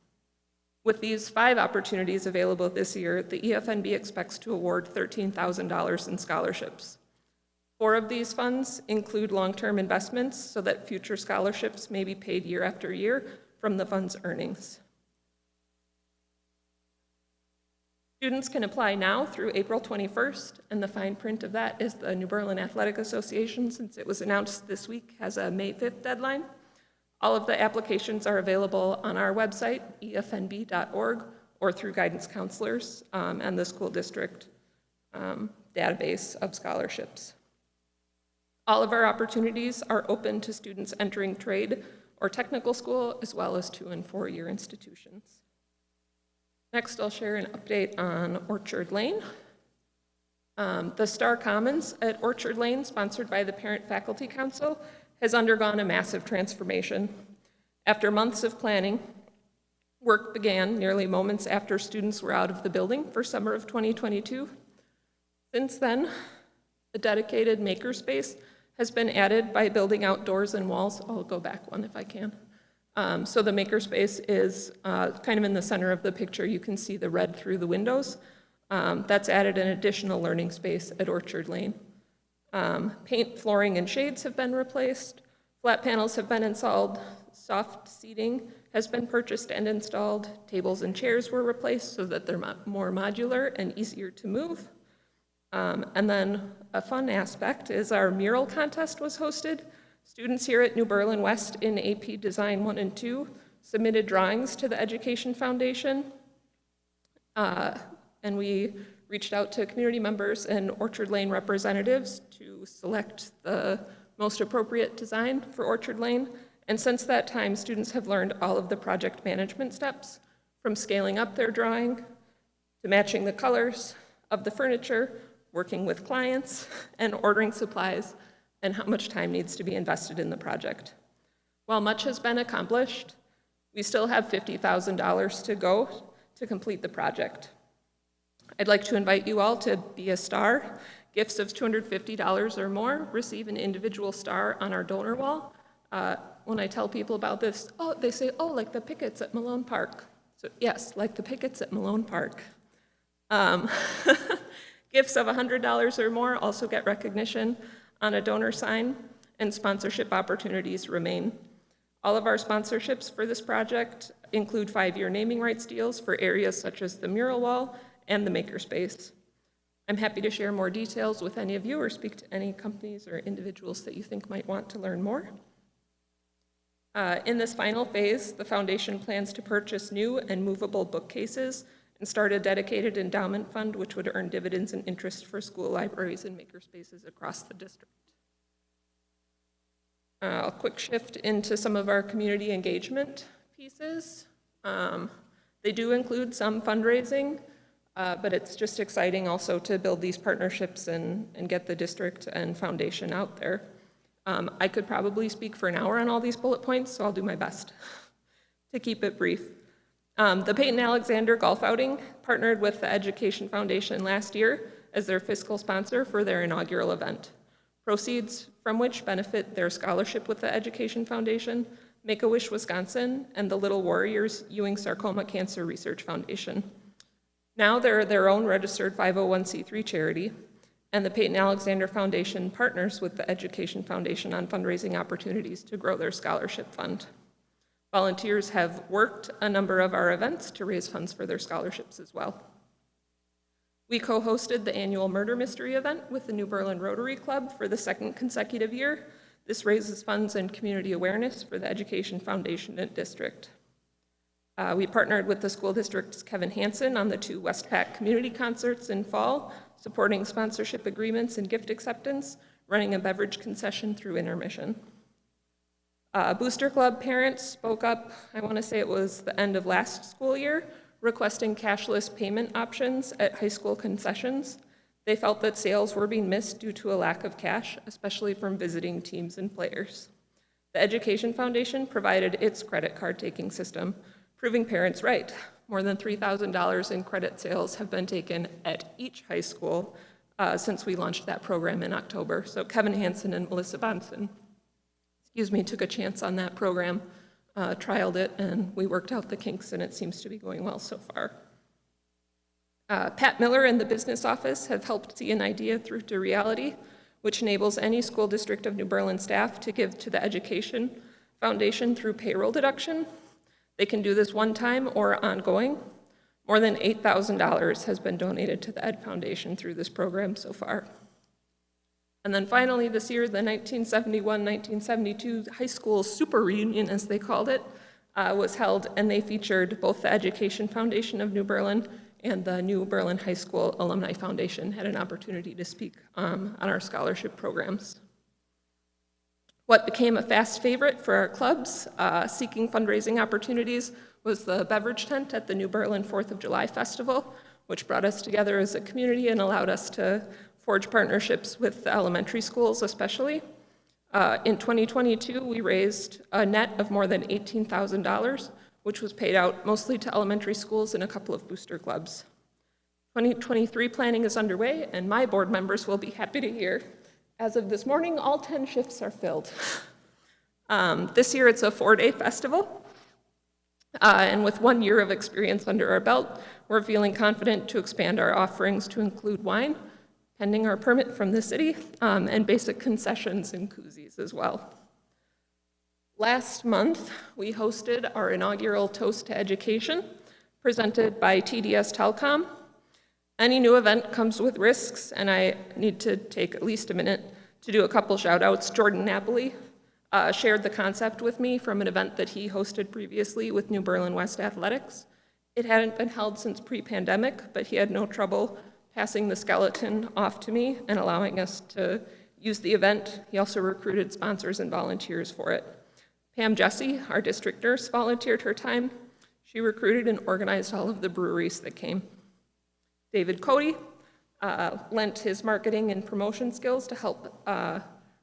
With these 5 opportunities available this year, the EFNB expects to award $13,000 in scholarships. 4 of these funds include long-term investments so that future scholarships may be paid year after year from the fund's earnings. Students can apply now through April 21st, and the fine print of that is the New Berlin Athletic Association, since it was announced this week, has a May 5th deadline. All of the applications are available on our website, efnb.org, or through guidance counselors and the school district database of scholarships. All of our opportunities are open to students entering trade or technical school, as well as 2- and 4-year institutions. Next, I'll share an update on Orchard Lane. The Star Commons at Orchard Lane, sponsored by the Parent Faculty Council, has undergone a massive transformation. After months of planning, Work began nearly moments after students were out of the building for summer of 2022. Since then, a dedicated makerspace has been added by building out doors and walls. I'll go back one if I can. So the makerspace is kind of in the center of the picture. You can see the red through the windows. That's added an additional learning space at Orchard Lane. Paint, flooring, and shades have been replaced. Flat panels have been installed. Soft seating has been purchased and installed. Tables and chairs were replaced so that they're more modular and easier to move. And then a fun aspect is our mural contest was hosted. Students here at New Berlin West in AP Design 1 and 2 submitted drawings to the Education Foundation. And we reached out to community members and Orchard Lane representatives to select the most appropriate design for Orchard Lane. And since that time, students have learned all of the project management steps, from scaling up their drawing to matching the colors of the furniture, working with clients, and ordering supplies, and how much time needs to be invested in the project. While much has been accomplished, we still have $50,000 to go to complete the project. I'd like to invite you all to be a star. Gifts of $250 or more receive an individual star on our donor wall. When I tell people about this, they say, like the pickets at Malone Park. So yes, like the pickets at Malone Park. Gifts of $100 or more also get recognition on a donor sign, and sponsorship opportunities remain. All of our sponsorships for this project include 5-year naming rights deals for areas such as the mural wall and the makerspace. I'm happy to share more details with any of you or speak to any companies or individuals that you think might want to learn more. In this final phase, the foundation plans to purchase new and movable bookcases and start a dedicated endowment fund which would earn dividends and interest for school libraries and makerspaces across the district. A quick shift into some of our community engagement pieces. They do include some fundraising, but it's just exciting also to build these partnerships and get the district and foundation out there. I could probably speak for an hour on all these bullet points, so I'll do my best to keep it brief. The Peyton Alexander Golf Outing partnered with the Education Foundation last year as their fiscal sponsor for their inaugural event. Proceeds from which benefit their scholarship with the Education Foundation, Make-A-Wish Wisconsin, and the Little Warriors Ewing Sarcoma Cancer Research Foundation. Now they're their own registered 501c3 charity, and the Peyton Alexander Foundation partners with the Education Foundation on fundraising opportunities to grow their scholarship fund. Volunteers have worked a number of our events to raise funds for their scholarships as well. We co-hosted the annual murder mystery event with the New Berlin Rotary Club for the 2nd consecutive year. This raises funds and community awareness for the Education Foundation and district. We partnered with the school district's Kevin Hansen on the 2 Westpac community concerts in fall, supporting sponsorship agreements and gift acceptance, running a beverage concession through intermission. Booster Club parents spoke up, I want to say it was the end of last school year, requesting cashless payment options at high school concessions. They felt that sales were being missed due to a lack of cash, especially from visiting teams and players. The Education Foundation provided its credit card taking system, proving parents right. More than $3,000 in credit sales have been taken at each high school since we launched that program in October. So Kevin Hansen and Melissa Bonson, took a chance on that program, trialed it, and we worked out the kinks, and it seems to be going well so far. Pat Miller and the business office have helped see an idea through to reality, which enables any school district of New Berlin staff to give to the Education Foundation through payroll deduction. They can do this one time or ongoing. More than $8,000 has been donated to the Ed Foundation through this program so far. And then finally this year, the 1971-1972 high school super reunion, as they called it, was held, and they featured both the Education Foundation of New Berlin and the New Berlin High School Alumni Foundation had an opportunity to speak on our scholarship programs. What became a fast favorite for our clubs seeking fundraising opportunities was the beverage tent at the New Berlin 4th of July Festival, which brought us together as a community and allowed us to forge partnerships with the elementary schools especially. In 2022, we raised a net of more than $18,000, which was paid out mostly to elementary schools and a couple of booster clubs. 2023 planning is underway, and my board members will be happy to hear. As of this morning, all 10 shifts are filled. This year it's a 4-day festival, and with 1 year of experience under our belt, we're feeling confident to expand our offerings to include wine, pending our permit from the city, and basic concessions and koozies as well. Last month, we hosted our inaugural Toast to Education, presented by TDS Telecom. Any new event comes with risks, and I need to take at least a minute to do a couple shout outs. Jordan Napoli shared the concept with me from an event that he hosted previously with New Berlin West Athletics. It hadn't been held since pre-pandemic, but he had no trouble passing the skeleton off to me and allowing us to use the event. He also recruited sponsors and volunteers for it. Pam Jesse, our district nurse, volunteered her time. She recruited and organized all of the breweries that came. David Cody lent his marketing and promotion skills to help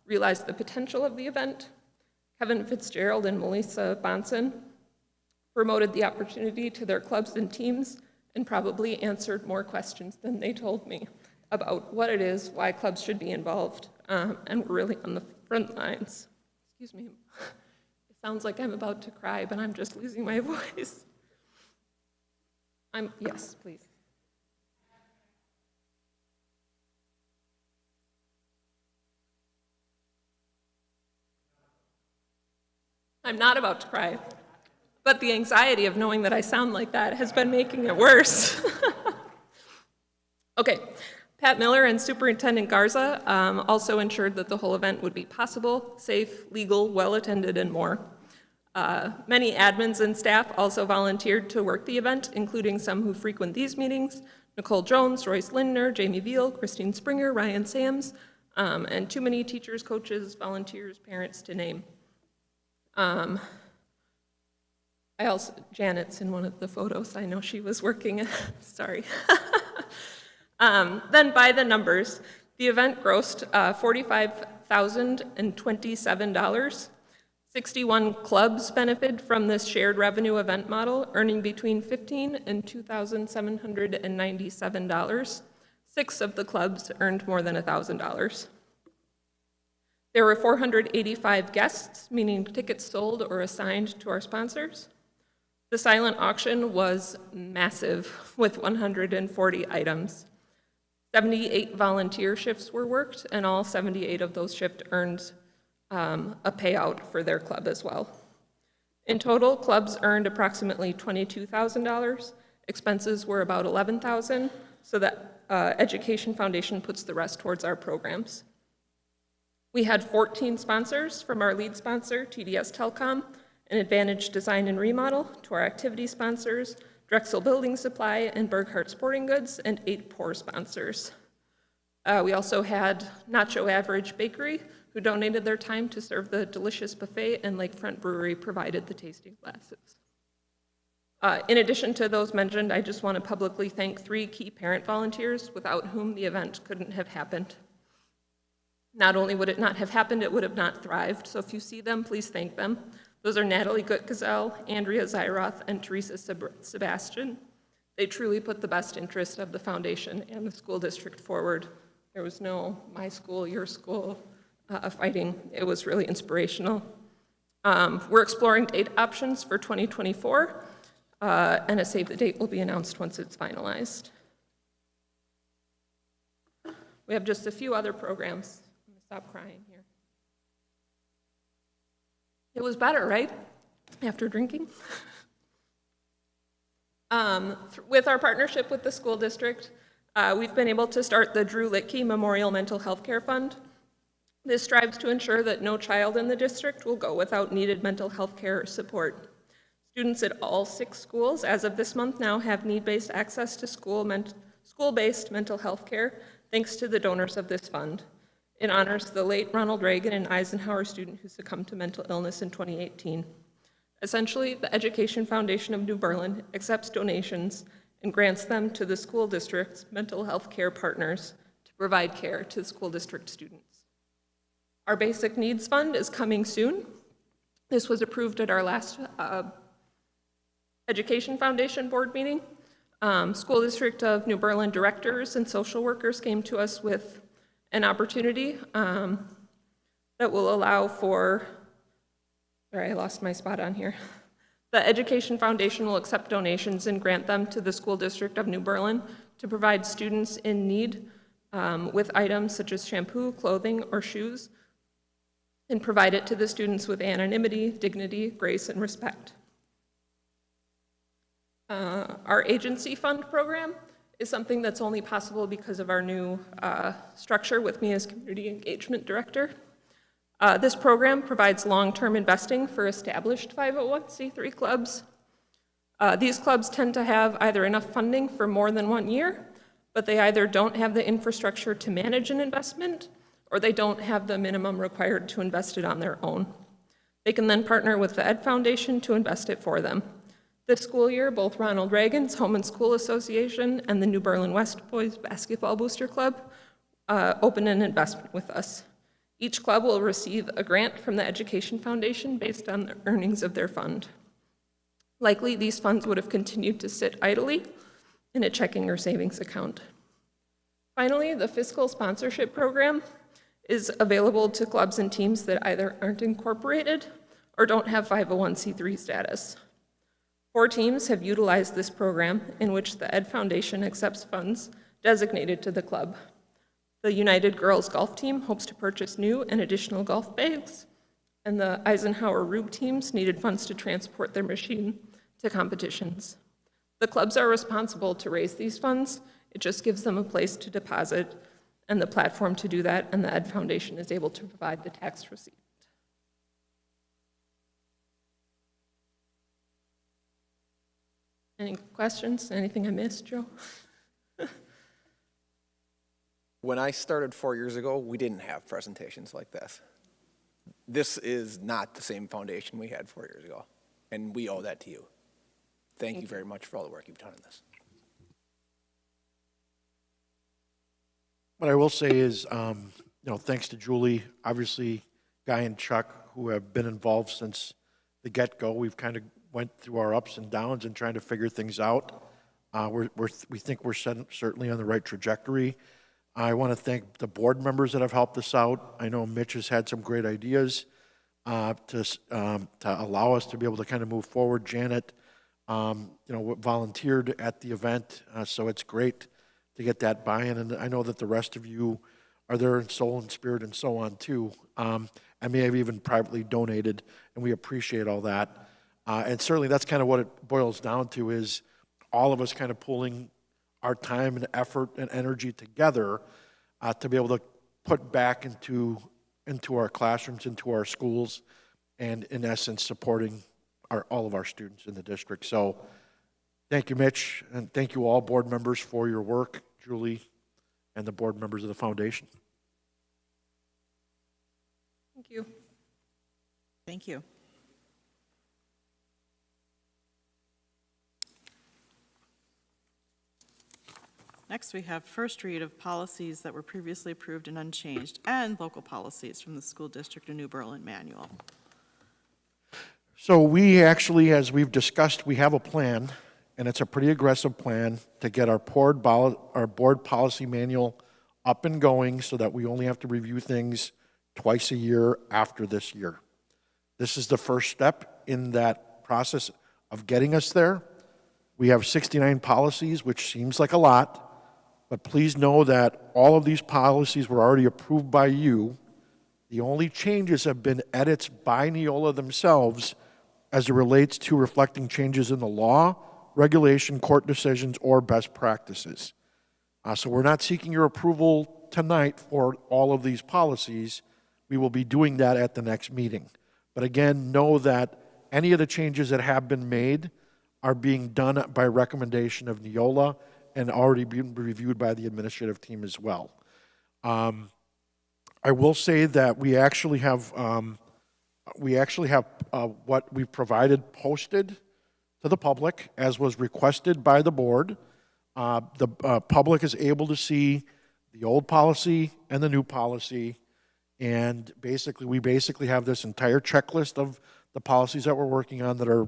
realize the potential of the event. Kevin Fitzgerald and Melissa Bonson promoted the opportunity to their clubs and teams and probably answered more questions than they told me about what it is, why clubs should be involved, and we're really on the front lines. Excuse me. It sounds like I'm about to cry, but I'm just losing my voice. Yes, please. I'm not about to cry, but the anxiety of knowing that I sound like that has been making it worse. Okay, Pat Miller and Superintendent Garza also ensured that the whole event would be possible, safe, legal, well-attended, and more. Many admins and staff also volunteered to work the event, including some who frequent these meetings: Nicole Jones, Royce Lindner, Jamie Veal, Christine Springer, Ryan Sams, and too many teachers, coaches, volunteers, parents to name. Janet's in one of the photos. I know she was working, sorry. Then by the numbers, the event grossed $45,027. 61 clubs benefited from this shared revenue event model, earning between $15,000 and $2,797. 6 of the clubs earned more than $1,000. There were 485 guests, meaning tickets sold or assigned to our sponsors. The silent auction was massive, with 140 items. 78 volunteer shifts were worked, and all 78 of those shifts earned a payout for their club as well. In total, clubs earned approximately $22,000. Expenses were about $11,000, so that Education Foundation puts the rest towards our programs. We had 14 sponsors, from our lead sponsor, TDS Telecom, and Advantage Design and Remodel, to our activity sponsors, Drexel Building Supply and Burghardt Sporting Goods, and 8 pour sponsors. We also had Nacho Average Bakery, who donated their time to serve the delicious buffet, and Lakefront Brewery provided the tasting glasses. In addition to those mentioned, I just want to publicly thank 3 key parent volunteers without whom the event couldn't have happened. Not only would it not have happened, it would have not thrived. So if you see them, please thank them. Those are Natalie Gutgazell, Andrea Zyroth, and Teresa Sebastian. They truly put the best interest of the foundation and the school district forward. There was no my school, your school fighting. It was really inspirational. We're exploring date options for 2024, and a save the date will be announced once it's finalized. We have just a few other programs. I'm gonna stop crying here. It was better, right? After drinking? With our partnership with the school district, we've been able to start the Drew Litke Memorial Mental Health Care Fund. This strives to ensure that no child in the district will go without needed mental health care or support. Students at all 6 schools, as of this month, now have need-based access to school-based mental health care, thanks to the donors of this fund. It honors the late Ronald Reagan and Eisenhower student who succumbed to mental illness in 2018. Essentially, the Education Foundation of New Berlin accepts donations and grants them to the school district's mental health care partners to provide care to the school district students. Our Basic Needs Fund is coming soon. This was approved at our last Education Foundation Board meeting. School District of New Berlin directors and social workers came to us with an opportunity that will allow for, sorry, I lost my spot on here. The Education Foundation will accept donations and grant them to the School District of New Berlin to provide students in need with items such as shampoo, clothing, or shoes, and provide it to the students with anonymity, dignity, grace, and respect. Our agency fund program is something that's only possible because of our new structure with me as community engagement director. This program provides long-term investing for established 501c3 clubs. These clubs tend to have either enough funding for more than 1 year, but they either don't have the infrastructure to manage an investment, or they don't have the minimum required to invest it on their own. They can then partner with the Ed Foundation to invest it for them. This school year, both Ronald Reagan's Home and School Association and the New Berlin West Boys Basketball Booster Club opened an investment with us. Each club will receive a grant from the Education Foundation based on the earnings of their fund. Likely, these funds would have continued to sit idly in a checking or savings account. Finally, the fiscal sponsorship program is available to clubs and teams that either aren't incorporated or don't have 501c3 status. 4 teams have utilized this program in which the Ed Foundation accepts funds designated to the club. The United Girls Golf Team hopes to purchase new and additional golf bags, and the Eisenhower Rube teams needed funds to transport their machine to competitions. The clubs are responsible to raise these funds. It just gives them a place to deposit and the platform to do that, and the Ed Foundation is able to provide the tax receipt. Any questions? Anything I missed, Joe? When I started 4 years ago, we didn't have presentations like this. This is not the same foundation we had 4 years ago, and we owe that to you. Thank you very much for all the work you've done on this. What I will say is, thanks to Julie, obviously Guy and Chuck, who have been involved since the get-go. We've kind of went through our ups and downs and trying to figure things out. We think we're certainly on the right trajectory. I want to thank the board members that have helped us out. I know Mitch has had some great ideas to allow us to be able to kind of move forward. Janet, volunteered at the event, so it's great to get that buy-in. And I know that the rest of you are there in soul and spirit and so on too. I may have even privately donated, and we appreciate all that. And certainly that's kind of what it boils down to, is all of us kind of pulling our time and effort and energy together to be able to put back into our classrooms, into our schools, and in essence supporting all of our students in the district. So thank you, Mitch, and thank you all board members for your work, Julie, and the board members of the foundation. Thank you. Thank you. Next, we have first read of policies that were previously approved and unchanged, and local policies from the School District of New Berlin Manual. So we actually, as we've discussed, we have a plan, and it's a pretty aggressive plan to get our board policy manual up and going so that we only have to review things twice a year after this year. This is the first step in that process of getting us there. We have 69 policies, which seems like a lot, but please know that all of these policies were already approved by you. The only changes have been edits by Neola themselves as it relates to reflecting changes in the law, regulation, court decisions, or best practices. So we're not seeking your approval tonight for all of these policies. We will be doing that at the next meeting. But again, know that any of the changes that have been made are being done by recommendation of Neola and already being reviewed by the administrative team as well. I will say that we actually have what we provided posted to the public as was requested by the board. The public is able to see the old policy and the new policy, and we basically have this entire checklist of the policies that we're working on that are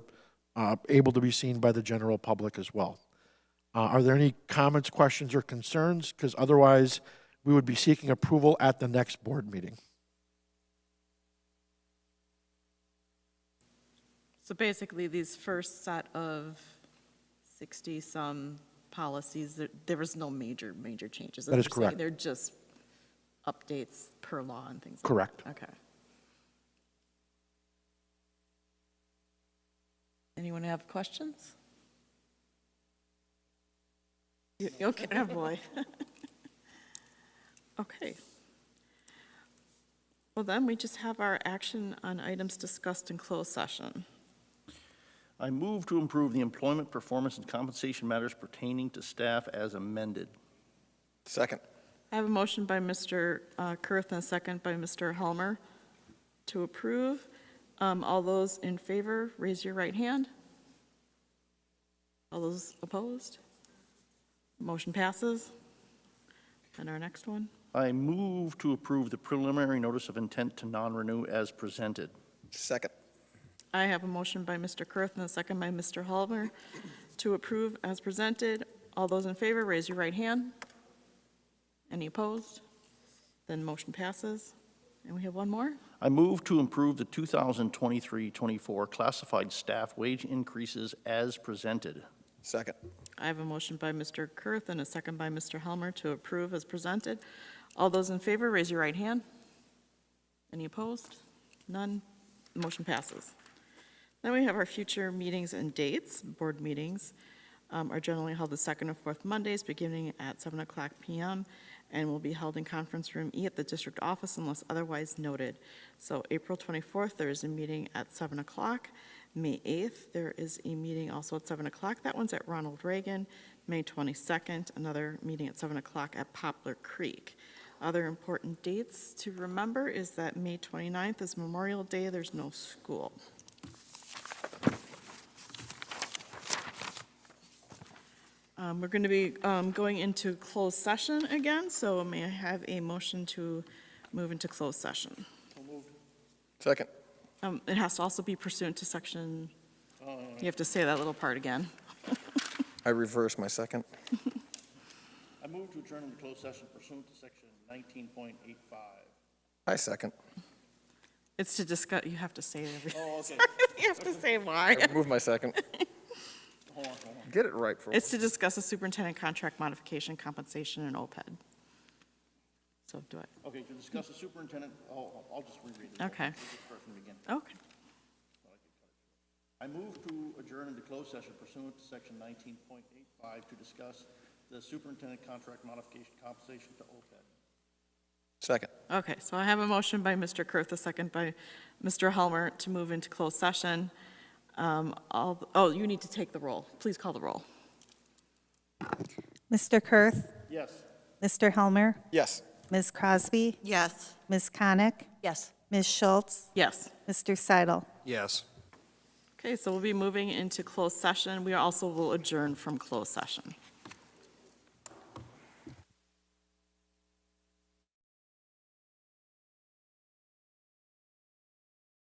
able to be seen by the general public as well. Are there any comments, questions, or concerns? Because otherwise, we would be seeking approval at the next board meeting. So basically, these first set of 60-some policies, there was no major changes. That is They're saying correct. They're just updates per law and things like that. Correct. Okay. Anyone have questions? Okay, oh boy. Okay. Well, then we just have our action on items discussed in closed session. I move to improve the employment, performance, and compensation matters pertaining to staff as amended. Second. I have a motion by Mr. Kurth and a second by Mr. Helmer to approve. All those in favor, raise your right hand. All those opposed? Motion passes. And our next one? I move to approve the preliminary notice of intent to non-renew as presented. Second. I have a motion by Mr. Kurth and a second by Mr. Helmer to approve as presented. All those in favor, raise your right hand. Any opposed? Then motion passes. And we have one more. I move to improve the 2023-24 classified staff wage increases as presented. Second. I have a motion by Mr. Kurth and a second by Mr. Helmer to approve as presented. All those in favor, raise your right hand. Any opposed? None. Motion passes. Then we have our future meetings and dates. Board meetings are generally held the second and fourth Mondays, beginning at 7 o'clock p.m., and will be held in Conference Room E at the district office unless otherwise noted. So April 24th, there is a meeting at 7 o'clock. May 8th, there is a meeting also at 7 o'clock. That one's at Ronald Reagan. May 22nd, another meeting at 7 o'clock at Poplar Creek. Other important dates to remember is that May 29th is Memorial Day. There's no school. We're going to be going into closed session again, so may I have a motion to move into closed session? Second. It has to also be pursuant to section, you have to say that little part again. I reverse my second. I move to adjourn into closed session pursuant to section 19.85. I second. It's to discuss, you have to say everything. Oh, okay. You have to say why. I remove my second. Hold on. Get it right for It's to discuss the superintendent contract modification, compensation, and OPEB. So do I, Okay, to discuss the superintendent, I'll just reread it. Okay. Start from the beginning. okay. I move to adjourn into closed session pursuant to section 19.85 to discuss the superintendent contract modification compensation to OPEB. Second. Okay, so I have a motion by Mr. Kurth, a second by Mr. Helmer to move into closed session. You need to take the roll. Please call the roll. Mr. Kurth, Yes. Mr. Helmer, Yes. Ms. Crosby, Yes. Ms. Connick, Yes. Ms. Schultz, Yes. Mr. Seidel. Yes. Okay, so we'll be moving into closed session. We also will adjourn from closed session.